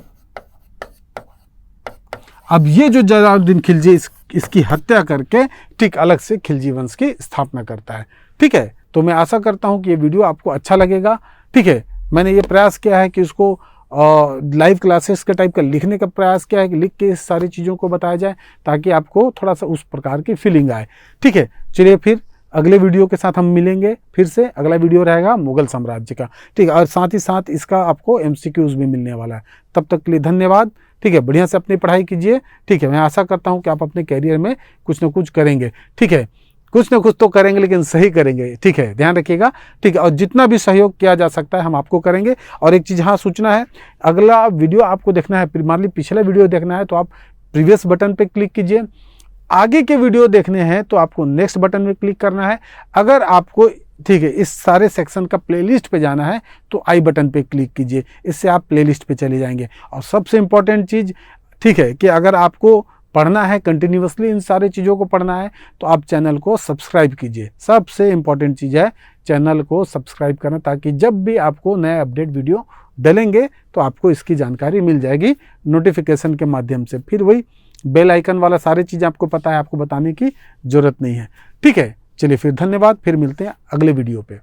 अब ये जो जलालुद्दीन खिलजी इसकी हत्या करके, ठीक, अलग से खिलजी वंश की स्थापना करता है, ठीक है। तो मैं आशा करता हूं कि ये वीडियो आपको अच्छा लगेगा, ठीक है। मैंने ये प्रयास किया है कि इसको लाइव क्लासेस के टाइप का लिखने का प्रयास किया है कि लिख के इस सारी चीज़ों को बताया जाए ताकि आपको थोड़ा सा उस प्रकार की फीलिंग आए, ठीक है। चलिए फिर अगले वीडियो के साथ हम मिलेंगे, फिर से अगला वीडियो रहेगा मुगल साम्राज्य का, ठीक है, और साथ ही साथ इसका आपको MCQs भी मिलने वाला है। तब तक के लिए धन्यवाद, ठीक है। बढ़िया से अपनी पढ़ाई कीजिए, ठीक है। मैं आशा करता हूं कि आप अपने कैरियर में कुछ ना कुछ करेंगे, ठीक है, कुछ ना कुछ तो करेंगे लेकिन सही करेंगे, ठीक है, ध्यान रखिएगा, ठीक है। और जितना भी सहयोग किया जा सकता है हम आपको करेंगे। और एक चीज़ हाँ सूचना है, अगला वीडियो आपको देखना है, मान ली पिछला वीडियो देखना है तो आप प्रीवियस बटन पर क्लिक कीजिए, आगे के वीडियो देखने हैं तो आपको नेक्स्ट बटन में क्लिक करना है। अगर आपको, ठीक है, इस सारे सेक्शन का प्लेलिस्ट पे जाना है तो आई बटन पे क्लिक कीजिए, इससे आप प्लेलिस्ट पे चले जाएंगे। और सबसे इम्पॉर्टेंट चीज़, ठीक है, कि अगर आपको पढ़ना है, कंटिन्यूअसली इन सारी चीज़ों को पढ़ना है तो आप चैनल को सब्सक्राइब कीजिए। सबसे इम्पॉर्टेंट चीज़ है चैनल को सब्सक्राइब करना, ताकि जब भी आपको नया अपडेट वीडियो डलेंगे तो आपको इसकी जानकारी मिल जाएगी नोटिफिकेशन के माध्यम से। फिर वही बेल आइकन वाला सारी चीज़ें आपको पता है, आपको बताने की ज़रूरत नहीं है, ठीक है। चलिए फिर धन्यवाद, फिर मिलते हैं अगले वीडियो पे।